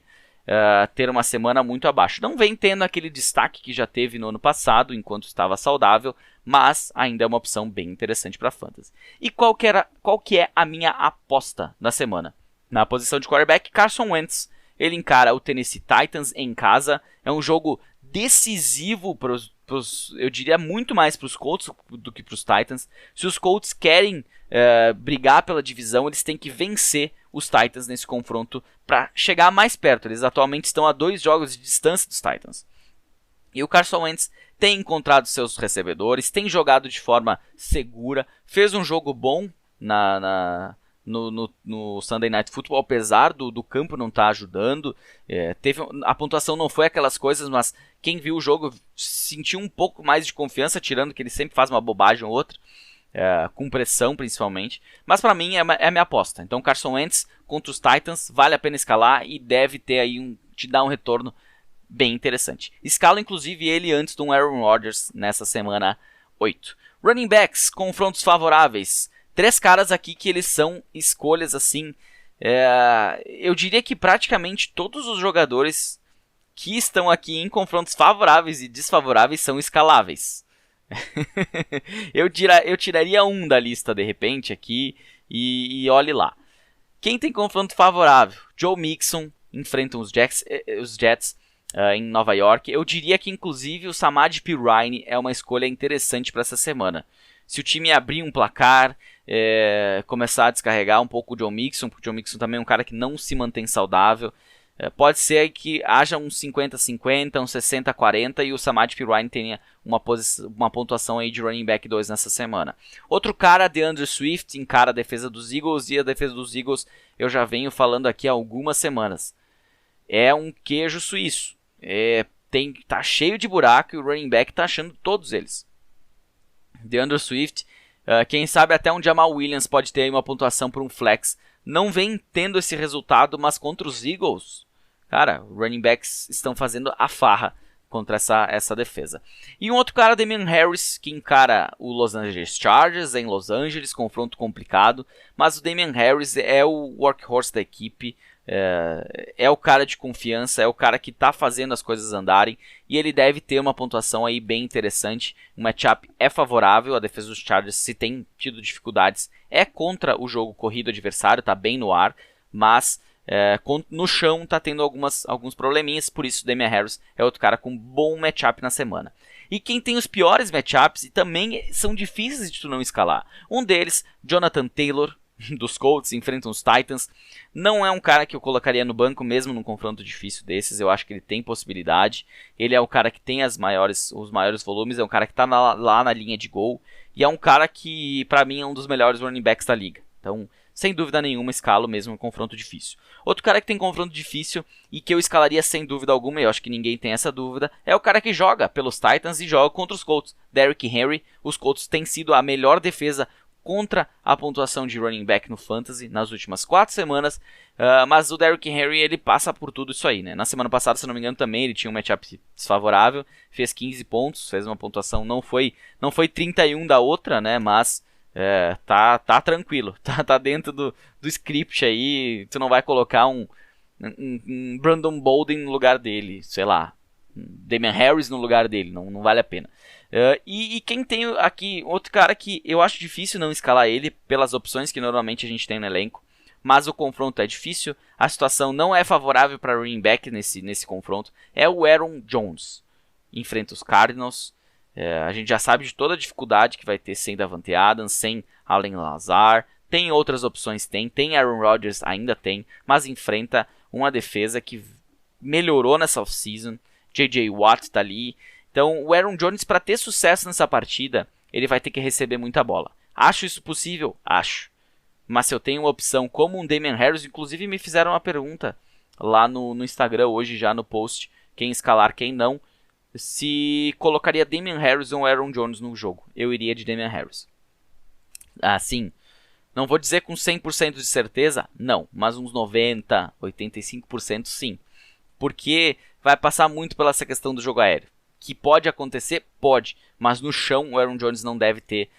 ter uma semana muito abaixo. Não vem tendo aquele destaque que já teve no ano passado, enquanto estava saudável, mas ainda é uma opção bem interessante para fantasy. E qual que é a minha aposta da semana? Na posição de quarterback, Carson Wentz. Ele encara o Tennessee Titans em casa. É um jogo decisivo eu diria muito mais para os Colts do que para os Titans. Se os Colts querem brigar pela divisão, eles têm que vencer os Titans nesse confronto para chegar mais perto. Eles atualmente estão a 2 jogos de distância dos Titans. E o Carson Wentz tem encontrado seus recebedores, tem jogado de forma segura, fez um jogo bom no Sunday Night Football, apesar do campo não estar ajudando. A pontuação não foi aquelas coisas, mas quem viu o jogo sentiu um pouco mais de confiança, tirando que ele sempre faz uma bobagem ou outra, com pressão principalmente. Mas para mim é a minha aposta. Então Carson Wentz contra os Titans, vale a pena escalar e deve ter aí te dar um retorno bem interessante. Escalo inclusive ele antes de um Aaron Rodgers nessa semana 8. Running backs, confrontos favoráveis. 3 caras aqui que eles são escolhas eu diria que praticamente todos os jogadores que estão aqui em confrontos favoráveis e desfavoráveis são escaláveis. eu tiraria um da lista de repente aqui e olhe lá. Quem tem confronto favorável? Joe Mixon enfrentam os Jets em Nova York. Eu diria que inclusive o Samaje Perine é uma escolha interessante para essa semana. Se o time abrir um placar, começar a descarregar um pouco o Joe Mixon, porque o Joe Mixon também é um cara que não se mantém saudável, pode ser que haja um 50-50, um 60-40 e o Samaje Perine tenha uma pontuação aí de running back 2 nessa semana. Outro cara, DeAndre Swift, encara a defesa dos Eagles, e a defesa dos Eagles eu já venho falando aqui há algumas semanas. É um queijo suíço. Tá cheio de buraco e o running back tá achando todos eles. DeAndre Swift, quem sabe até um Jamal Williams pode ter aí uma pontuação por um flex. Não vem tendo esse resultado, mas contra os Eagles, cara, running backs estão fazendo a farra contra essa defesa. E um outro cara, Damien Harris, que encara o Los Angeles Chargers em Los Angeles, confronto complicado, mas o Damien Harris é o workhorse da equipe, é o cara de confiança, é o cara que está fazendo as coisas andarem, e ele deve ter uma pontuação aí bem interessante. O matchup é favorável, a defesa dos Chargers, se tem tido dificuldades, é contra o jogo corrido adversário, está bem no ar, mas no chão está tendo alguns probleminhas, por isso o Damien Harris é outro cara com bom matchup na semana. E quem tem os piores matchups e também são difíceis de tu não escalar, um deles, Jonathan Taylor, dos Colts, enfrentam os Titans. Não é um cara que eu colocaria no banco mesmo num confronto difícil desses. Eu acho que ele tem possibilidade. Ele é o cara que tem os maiores volumes, é um cara que está lá na linha de gol, e é um cara que para mim é um dos melhores running backs da liga. Então, sem dúvida nenhuma, escalo mesmo em confronto difícil. Outro cara que tem confronto difícil e que eu escalaria sem dúvida alguma, e eu acho que ninguém tem essa dúvida, é o cara que joga pelos Titans e joga contra os Colts, Derrick Henry. Os Colts têm sido a melhor defesa contra a pontuação de running back no Fantasy nas últimas 4 semanas, mas o Derrick Henry ele passa por tudo isso aí, né? Na semana passada, se não me engano, também ele tinha um matchup desfavorável, fez 15 pontos, fez uma pontuação, não foi 31 da outra, né? Mas tá tranquilo, tá dentro do script aí. Tu não vai colocar um Brandon Bolden no lugar dele, sei lá, Damien Harris no lugar dele, não vale a pena. E quem tem aqui, outro cara que eu acho difícil não escalar ele, pelas opções que normalmente a gente tem no elenco, mas o confronto é difícil, a situação não é favorável para running back nesse confronto, é o Aaron Jones. Enfrenta os Cardinals, a gente já sabe de toda a dificuldade que vai ter sem Davante Adams, sem Allen Lazard, tem outras opções, tem Aaron Rodgers, ainda tem, mas enfrenta uma defesa que melhorou nessa offseason, J.J. Watt tá ali. Então o Aaron Jones, para ter sucesso nessa partida, ele vai ter que receber muita bola. Acho isso possível? Acho. Mas se eu tenho uma opção como um Damien Harris, inclusive me fizeram uma pergunta lá no Instagram hoje já no post, quem escalar, quem não, se colocaria Damien Harris ou Aaron Jones no jogo. Eu iria de Damien Harris. Sim. Não vou dizer com 100% de certeza, não, mas uns 90%, 85% sim. Porque vai passar muito pela essa questão do jogo aéreo. Que pode acontecer? Pode. Mas no chão o Aaron Jones não deve ter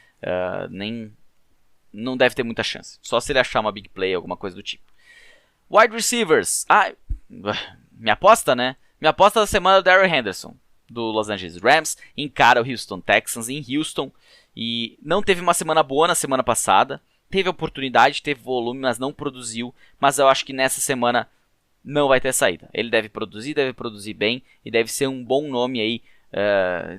não deve ter muita chance. Só se ele achar uma big play, alguma coisa do tipo. Wide receivers. Minha aposta, né? Minha aposta da semana é o Darrell Henderson, do Los Angeles Rams. Encara o Houston Texans em Houston. E não teve uma semana boa na semana passada. Teve oportunidade, teve volume, mas não produziu. Mas eu acho que nessa semana não vai ter saída. Ele deve produzir bem e deve ser um bom nome aí,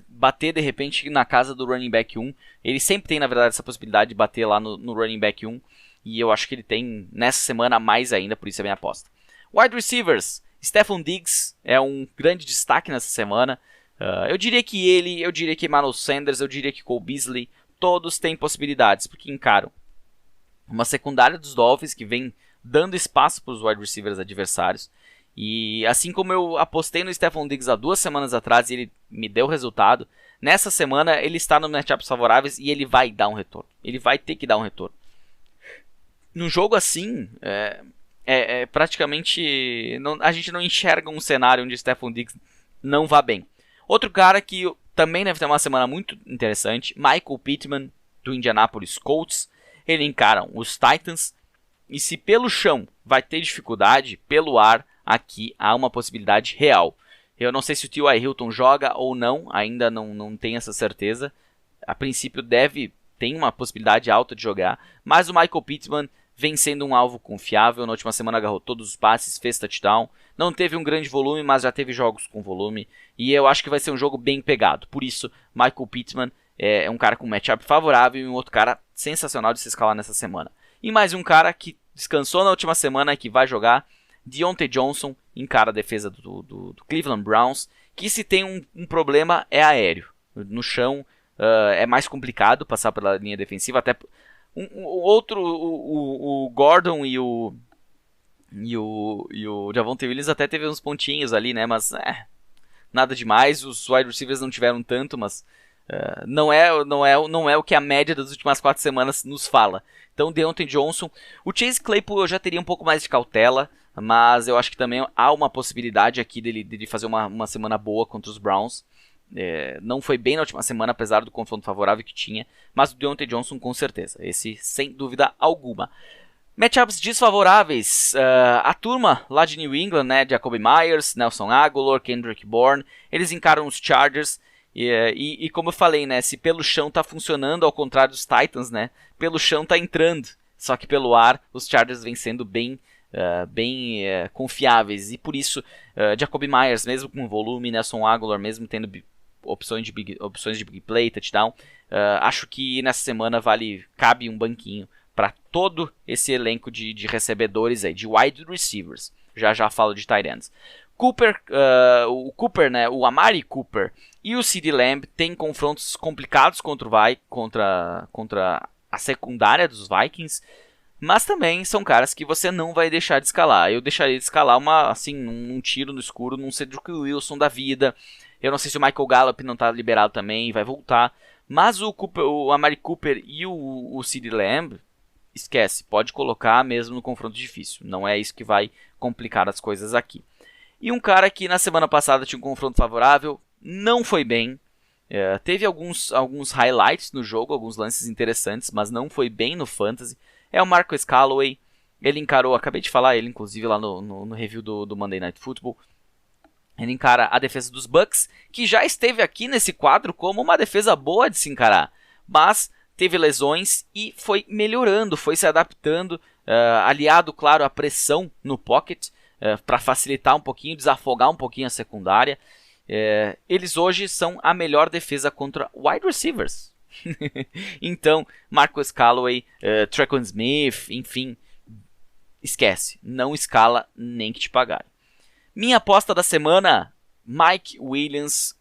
bater de repente na casa do running back 1. Ele sempre tem, na verdade, essa possibilidade de bater lá no running back 1, e eu acho que ele tem nessa semana mais ainda, por isso é minha aposta. Wide receivers, Stefon Diggs é um grande destaque nessa semana. Eu diria que Emmanuel Sanders, eu diria que Cole Beasley, todos têm possibilidades, porque encaram uma secundária dos Dolphins que vem dando espaço para os wide receivers adversários. E assim como eu apostei no Stefon Diggs há 2 semanas atrás e ele me deu resultado, nessa semana ele está no matchups favoráveis e ele vai dar um retorno. Ele vai ter que dar um retorno. Num jogo assim, praticamente... a gente não enxerga um cenário onde Stefon Diggs não vá bem. Outro cara que também deve ter uma semana muito interessante, Michael Pittman, do Indianapolis Colts. Ele encara os Titans. E se pelo chão vai ter dificuldade, pelo ar, aqui há uma possibilidade real. Eu não sei se o T.Y. Hilton joga ou não, ainda não tenho essa certeza. A princípio tem uma possibilidade alta de jogar, mas o Michael Pittman vem sendo um alvo confiável. Na última semana agarrou todos os passes, fez touchdown. Não teve um grande volume, mas já teve jogos com volume. E eu acho que vai ser um jogo bem pegado. Por isso, Michael Pittman é um cara com matchup favorável e um outro cara sensacional de se escalar nessa semana. E mais um cara que descansou na última semana e que vai jogar, Diontae Johnson, encara a defesa do Cleveland Browns, que se tem um problema é aéreo. No chão é mais complicado passar pela linha defensiva, até o Gordon e o Javonte Williams até teve uns pontinhos ali, né, mas nada demais. Os wide receivers não tiveram tanto, mas não é o que a média das últimas 4 semanas nos fala. Então, Diontae Johnson. O Chase Claypool eu já teria um pouco mais de cautela, mas eu acho que também há uma possibilidade aqui dele fazer uma semana boa contra os Browns. Não foi bem na última semana, apesar do confronto favorável que tinha, mas o Diontae Johnson com certeza, esse sem dúvida alguma. Matchups desfavoráveis, a turma lá de New England, né, Jacoby Myers, Nelson Agholor, Kendrick Bourne, eles encaram os Chargers. E como eu falei, né, se pelo chão tá funcionando, ao contrário dos Titans, né, pelo chão tá entrando, só que pelo ar os Chargers vêm sendo bem confiáveis, e por isso Jacoby Myers, mesmo com volume, Nelson Agholor, mesmo tendo opções de big play, touchdown, acho que nessa semana cabe um banquinho para todo esse elenco de recebedores aí, de wide receivers. Já falo de tight ends. O Cooper, né, o Amari Cooper e o CeeDee Lamb têm confrontos complicados contra a secundária dos Vikings, mas também são caras que você não vai deixar de escalar. Eu deixaria de escalar um tiro no escuro num Cedric Wilson da vida. Eu não sei se o Michael Gallup não está liberado também e vai voltar, mas o Amari Cooper e o CeeDee Lamb, esquece, pode colocar mesmo no confronto difícil. Não é isso que vai complicar as coisas aqui. E um cara que na semana passada tinha um confronto favorável, não foi bem. Teve alguns highlights no jogo, alguns lances interessantes, mas não foi bem no fantasy. É o Marquez Callaway. Ele encarou, acabei de falar ele inclusive lá no review do Monday Night Football. Ele encara a defesa dos Bucks, que já esteve aqui nesse quadro como uma defesa boa de se encarar. Mas teve lesões e foi melhorando, foi se adaptando, aliado, claro, à pressão no pocket, para facilitar um pouquinho, desafogar um pouquinho a secundária. Eles hoje são a melhor defesa contra wide receivers. Então, Marquez Callaway, Tre'Quan Smith, enfim, esquece, não escala nem que te pagarem. Minha aposta da semana, Mike Williams,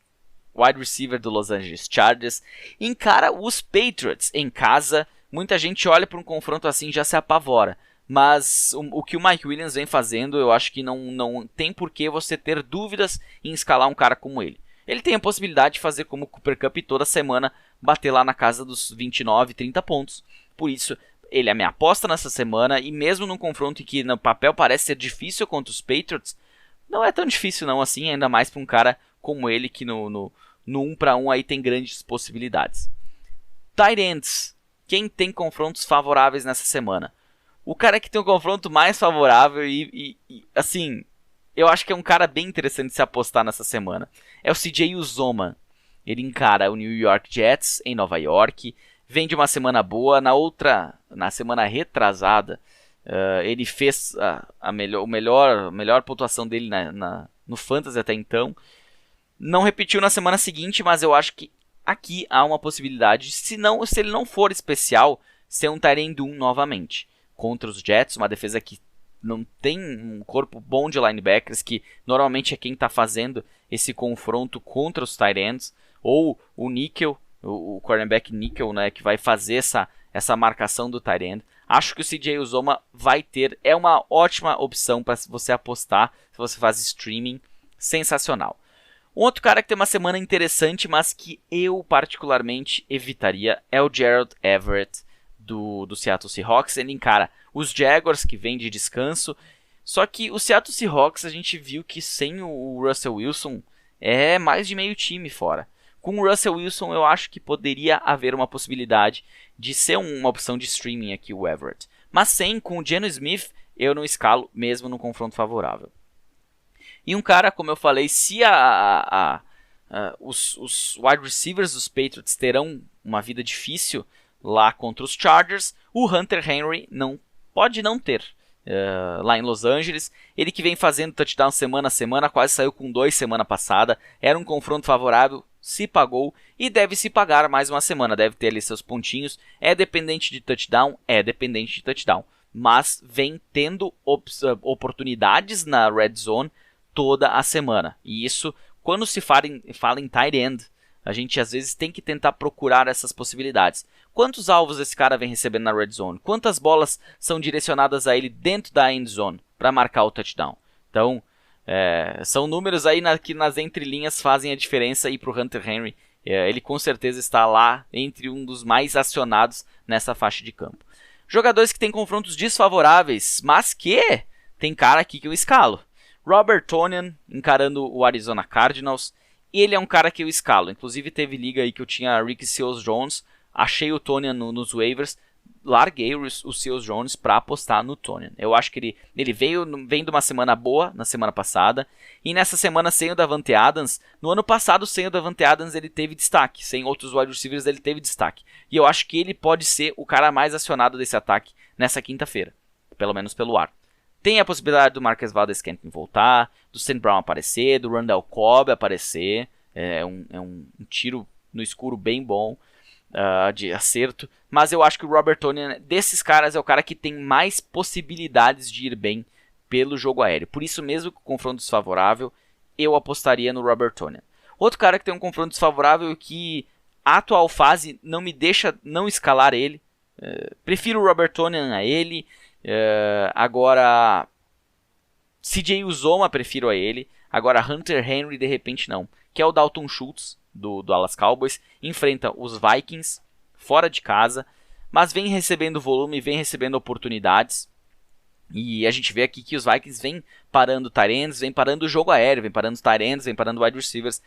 wide receiver do Los Angeles Chargers, encara os Patriots em casa. Muita gente olha para um confronto assim e já se apavora. Mas o que o Mike Williams vem fazendo, eu acho que não tem por que você ter dúvidas em escalar um cara como ele. Ele tem a possibilidade de fazer como o Cooper Kupp toda semana, bater lá na casa dos 29, 30 pontos. Por isso, ele é a minha aposta nessa semana, e mesmo num confronto em que no papel parece ser difícil contra os Patriots, não é tão difícil não assim, ainda mais para um cara como ele que no 1 para 1 aí tem grandes possibilidades. Tight ends, quem tem confrontos favoráveis nessa semana? O cara que tem um confronto mais favorável e assim, eu acho que é um cara bem interessante de se apostar nessa semana. É o CJ Uzomah. Ele encara o New York Jets em Nova York. Vem de uma semana boa. Na semana retrasada, ele fez a melhor pontuação dele no Fantasy até então. Não repetiu na semana seguinte, mas eu acho que aqui há uma possibilidade, se ele não for especial, ser um tight end 1 novamente. Contra os Jets, uma defesa que não tem um corpo bom de linebackers, que normalmente é quem está fazendo esse confronto contra os tight ends, ou o nickel, o cornerback nickel, né, que vai fazer essa marcação do tight end. Acho que o CJ Uzomah é uma ótima opção para você apostar, se você faz streaming, sensacional. Um outro cara que tem uma semana interessante, mas que eu particularmente evitaria, é o Gerald Everett, do Seattle Seahawks. Ele encara os Jaguars, que vem de descanso, só que o Seattle Seahawks a gente viu que sem o Russell Wilson é mais de meio time fora. Com o Russell Wilson eu acho que poderia haver uma possibilidade de ser uma opção de streaming aqui o Everett, mas com o Geno Smith eu não escalo mesmo no confronto favorável. E um cara, como eu falei, se os wide receivers dos Patriots terão uma vida difícil lá contra os Chargers, o Hunter Henry não pode não ter lá em Los Angeles. Ele que vem fazendo touchdown semana a semana, quase saiu com 2 semana passada. Era um confronto favorável, se pagou e deve se pagar mais uma semana. Deve ter ali seus pontinhos. É dependente de touchdown? É dependente de touchdown. Mas vem tendo oportunidades na red zone toda a semana. E isso, quando se fala em tight end, a gente às vezes tem que tentar procurar essas possibilidades. Quantos alvos esse cara vem recebendo na red zone? Quantas bolas são direcionadas a ele dentro da end zone para marcar o touchdown? Então, são números aí que nas entrelinhas fazem a diferença. E para o Hunter Henry, ele com certeza está lá entre um dos mais acionados nessa faixa de campo. Jogadores que têm confrontos desfavoráveis, mas que tem cara aqui que eu escalo. Robert Tonyan encarando o Arizona Cardinals. Ele é um cara que eu escalo. Inclusive teve liga aí que eu tinha Ricky Seals-Jones. Achei o Tonyan nos waivers. Larguei o Seals-Jones para apostar no Tonyan. Eu acho que ele vem de uma semana boa na semana passada. E nessa semana sem o Davante Adams. No ano passado sem o Davante Adams ele teve destaque. Sem outros wide receivers ele teve destaque. E eu acho que ele pode ser o cara mais acionado desse ataque nessa quinta-feira. Pelo menos pelo ar. Tem a possibilidade do Marquez Valdes-Scantling voltar, do St. Brown aparecer, do Randall Cobb aparecer. É um tiro no escuro bem bom de acerto. Mas eu acho que o Robert Tonyan, desses caras, é o cara que tem mais possibilidades de ir bem pelo jogo aéreo. Por isso mesmo, com o confronto desfavorável, eu apostaria no Robert Tonyan. Outro cara que tem um confronto desfavorável que a atual fase não me deixa não escalar ele. Prefiro o Robert Tonyan a ele. Agora CJ Uzomah prefiro a ele. Agora Hunter Henry de repente não. Que é o Dalton Schultz do Dallas Cowboys. Enfrenta os Vikings fora de casa, mas vem recebendo volume, vem recebendo oportunidades. E a gente vê aqui que os Vikings vem parando tight ends, vem parando o jogo aéreo, vem parando os tight ends, vem parando wide receivers.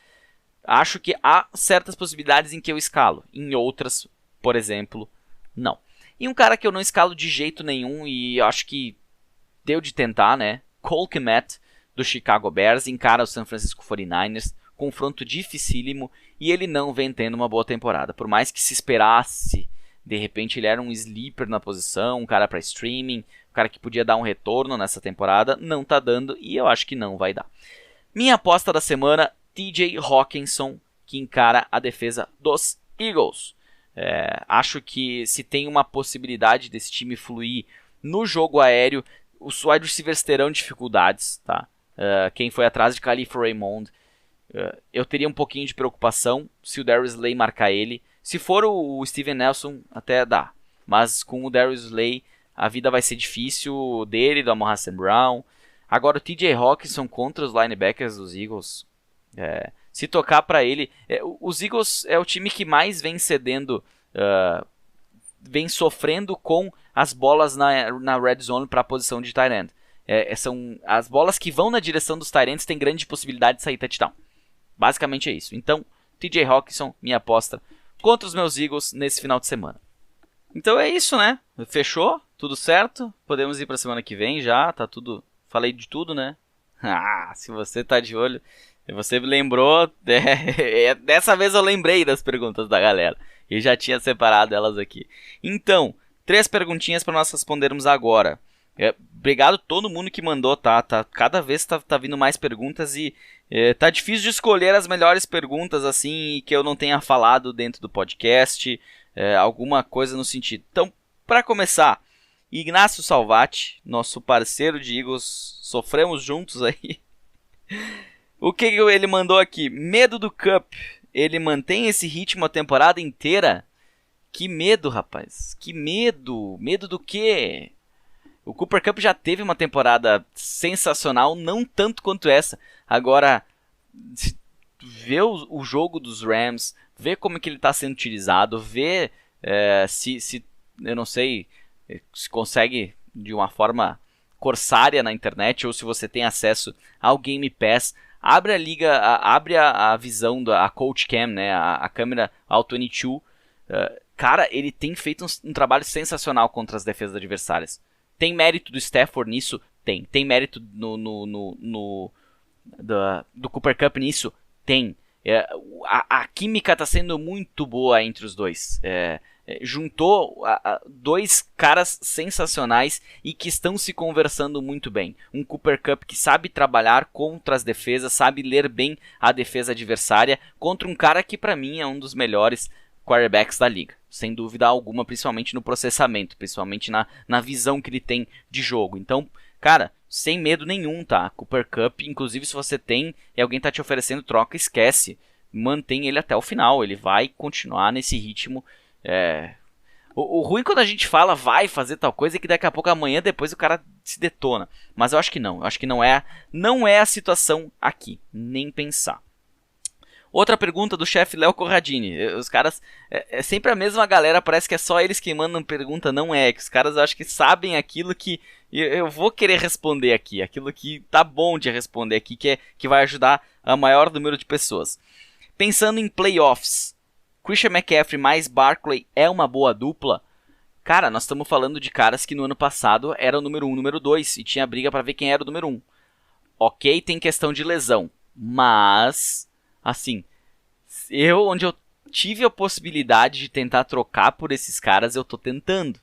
Acho que há certas possibilidades em que eu escalo, em outras, por exemplo, não. E um cara que eu não escalo de jeito nenhum e acho que deu de tentar, né? Cole Kmet, do Chicago Bears, encara o San Francisco 49ers. Confronto dificílimo e ele não vem tendo uma boa temporada. Por mais que se esperasse, de repente ele era um sleeper na posição, um cara para streaming, um cara que podia dar um retorno nessa temporada, não tá dando e eu acho que não vai dar. Minha aposta da semana, TJ Hawkinson, que encara a defesa dos Eagles. Acho que se tem uma possibilidade desse time fluir no jogo aéreo, os wide receivers terão dificuldades, tá? Quem foi atrás de Khalif Raymond, eu teria um pouquinho de preocupação se o Darius Slay marcar ele. Se for o Steven Nelson, até dá. Mas com o Darius Slay, a vida vai ser difícil dele, do Amon-Ra St. Brown. Agora o TJ Hawkinson contra os linebackers dos Eagles. Se tocar para ele... os Eagles é o time que mais vem cedendo... vem sofrendo com as bolas na red zone para a posição de tight end. São as bolas que vão na direção dos tight ends têm grande possibilidade de sair touchdown. Basicamente é isso. Então, TJ Hawkinson, minha aposta contra os meus Eagles nesse final de semana. Então é isso, né? Fechou? Tudo certo? Podemos ir para a semana que vem já, tá tudo... Falei de tudo, né? Se você tá de olho, você me lembrou... Dessa vez eu lembrei das perguntas da galera. E já tinha separado elas aqui. Então, 3 perguntinhas para nós respondermos agora. Obrigado a todo mundo que mandou, tá? Cada vez tá vindo mais perguntas e tá difícil de escolher as melhores perguntas assim que eu não tenha falado dentro do podcast, alguma coisa no sentido. Então, para começar, Ignacio Salvati, nosso parceiro de Eagles, sofremos juntos aí. O que ele mandou aqui? Medo do Cup, ele mantém esse ritmo a temporada inteira? Que medo, rapaz, que medo, medo do quê? O Cooper Kupp já teve uma temporada sensacional, não tanto quanto essa. Agora, ver o jogo dos Rams, ver como que ele está sendo utilizado, ver se eu não sei, se consegue de uma forma corsária na internet ou se você tem acesso ao Game Pass. Abre a liga, abre a visão da Coach Cam, né, a câmera All-22. Cara, ele tem feito um trabalho sensacional contra as defesas adversárias. Tem mérito do Stafford nisso? Tem. Tem mérito do Cooper Kupp nisso? Tem. A química está sendo muito boa entre os dois. juntou dois caras sensacionais e que estão se conversando muito bem. Um Cooper Kupp que sabe trabalhar contra as defesas, sabe ler bem a defesa adversária, contra um cara que para mim é um dos melhores quarterbacks da liga, sem dúvida alguma, principalmente no processamento, principalmente na visão que ele tem de jogo. Então, cara, sem medo nenhum, tá? Cooper Kupp, inclusive se você tem e alguém tá te oferecendo troca, esquece. Mantém ele até o final, ele vai continuar nesse ritmo. O ruim quando a gente fala vai fazer tal coisa é que daqui a pouco, amanhã, depois o cara se detona. Mas eu acho que não, não é a situação aqui, nem pensar. Outra pergunta do chefe Léo Corradini. Os caras, é sempre a mesma galera, parece que é só eles que mandam pergunta, não é. Que os caras eu acho que sabem aquilo que eu vou querer responder aqui, aquilo que tá bom de responder aqui, que vai ajudar a maior número de pessoas. Pensando em playoffs, Christian McCaffrey mais Barkley é uma boa dupla? Cara, nós estamos falando de caras que no ano passado era o número 1, número 2 e tinha briga para ver quem era o número 1. Ok, tem questão de lesão, mas assim, onde eu tive a possibilidade de tentar trocar por esses caras, eu tô tentando.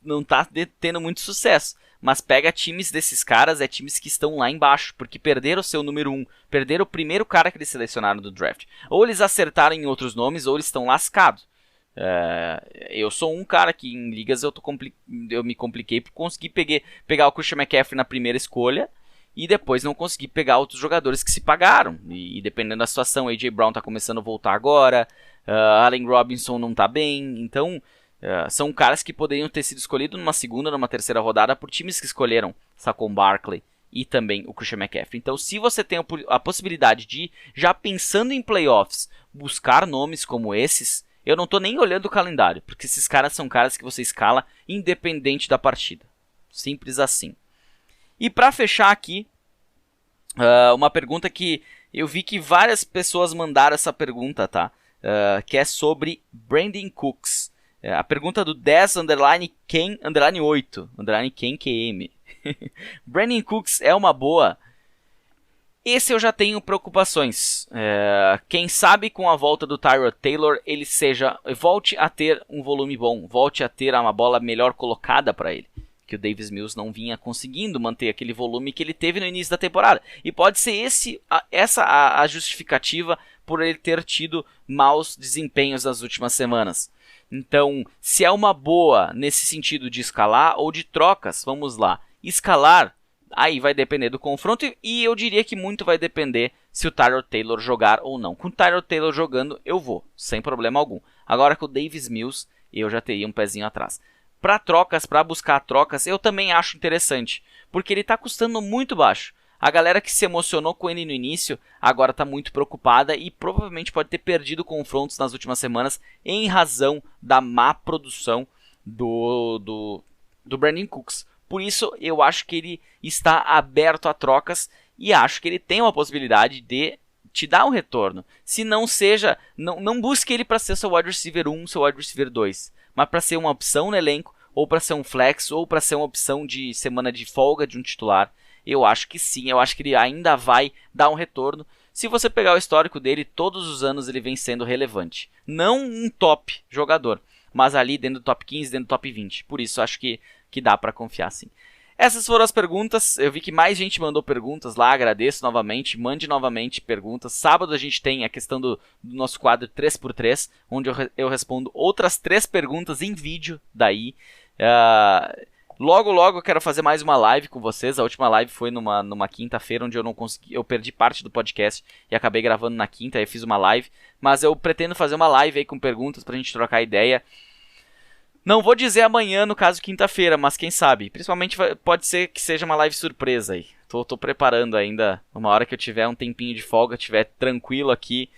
Não tá tendo muito sucesso. Mas pega times desses caras, times que estão lá embaixo, porque perderam o seu número 1, perderam o primeiro cara que eles selecionaram do draft. Ou eles acertaram em outros nomes, ou eles estão lascados. Eu sou um cara que em ligas eu me compliquei por conseguir pegar o Christian McCaffrey na primeira escolha, e depois não consegui pegar outros jogadores que se pagaram. E dependendo da situação, A.J. Brown tá começando a voltar agora, Allen Robinson não tá bem, então são caras que poderiam ter sido escolhidos numa segunda, numa terceira rodada por times que escolheram Saquon Barkley e também o Christian McCaffrey. Então se você tem a possibilidade de, já pensando em playoffs, buscar nomes como esses, eu não tô nem olhando o calendário, porque esses caras são caras que você escala independente da partida. Simples assim. E para fechar aqui, uma pergunta que eu vi que várias pessoas mandaram essa pergunta, tá? Que é sobre Brandin Cooks. A pergunta do 10_Ken_8, _Ken QM. Brandin Cooks é uma boa? Esse eu já tenho preocupações. Quem sabe com a volta do Tyrod Taylor, ele volte a ter um volume bom, volte a ter uma bola melhor colocada para ele. Que o Davis Mills não vinha conseguindo manter aquele volume que ele teve no início da temporada. E pode ser essa a justificativa por ele ter tido maus desempenhos nas últimas semanas. Então, se é uma boa nesse sentido de escalar ou de trocas, vamos lá. Escalar, aí vai depender do confronto e eu diria que muito vai depender se o Tyrod Taylor jogar ou não. Com o Tyrod Taylor jogando, eu vou, sem problema algum. Agora com o Davis Mills, eu já teria um pezinho atrás. Para trocas, para buscar trocas, eu também acho interessante, porque ele está custando muito baixo. A galera que se emocionou com ele no início, agora está muito preocupada e provavelmente pode ter perdido confrontos nas últimas semanas em razão da má produção do Brandin Cooks. Por isso, eu acho que ele está aberto a trocas e acho que ele tem uma possibilidade de te dar um retorno. Se não seja, não busque ele para ser seu wide receiver 1, seu wide receiver 2. Mas para ser uma opção no elenco, ou para ser um flex, ou para ser uma opção de semana de folga de um titular, eu acho que sim, eu acho que ele ainda vai dar um retorno. Se você pegar o histórico dele, todos os anos ele vem sendo relevante. Não um top jogador, mas ali dentro do top 15, dentro do top 20. Por isso acho que dá para confiar sim. Essas foram as perguntas, eu vi que mais gente mandou perguntas lá, agradeço novamente, mande novamente perguntas. Sábado a gente tem a questão do nosso quadro 3x3, onde eu respondo outras 3 perguntas em vídeo daí. Logo eu quero fazer mais uma live com vocês, a última live foi numa quinta-feira, onde eu não consegui, eu perdi parte do podcast e acabei gravando na quinta, aí fiz uma live. Mas eu pretendo fazer uma live aí com perguntas pra gente trocar ideia. Não vou dizer amanhã, no caso quinta-feira, mas quem sabe. Principalmente pode ser que seja uma live surpresa aí. Tô preparando ainda, uma hora que eu tiver um tempinho de folga, tiver tranquilo aqui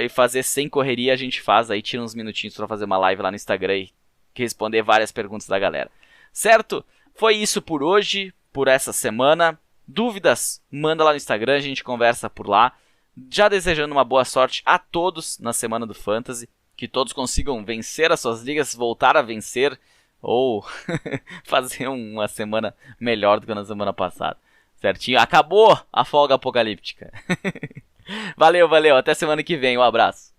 e fazer sem correria, a gente faz aí, tira uns minutinhos pra fazer uma live lá no Instagram e responder várias perguntas da galera. Certo? Foi isso por hoje, por essa semana. Dúvidas? Manda lá no Instagram, a gente conversa por lá. Já desejando uma boa sorte a todos na semana do Fantasy. Que todos consigam vencer as suas ligas, voltar a vencer ou fazer uma semana melhor do que na semana passada. Certinho? Acabou a folga apocalíptica. Valeu, até semana que vem, um abraço.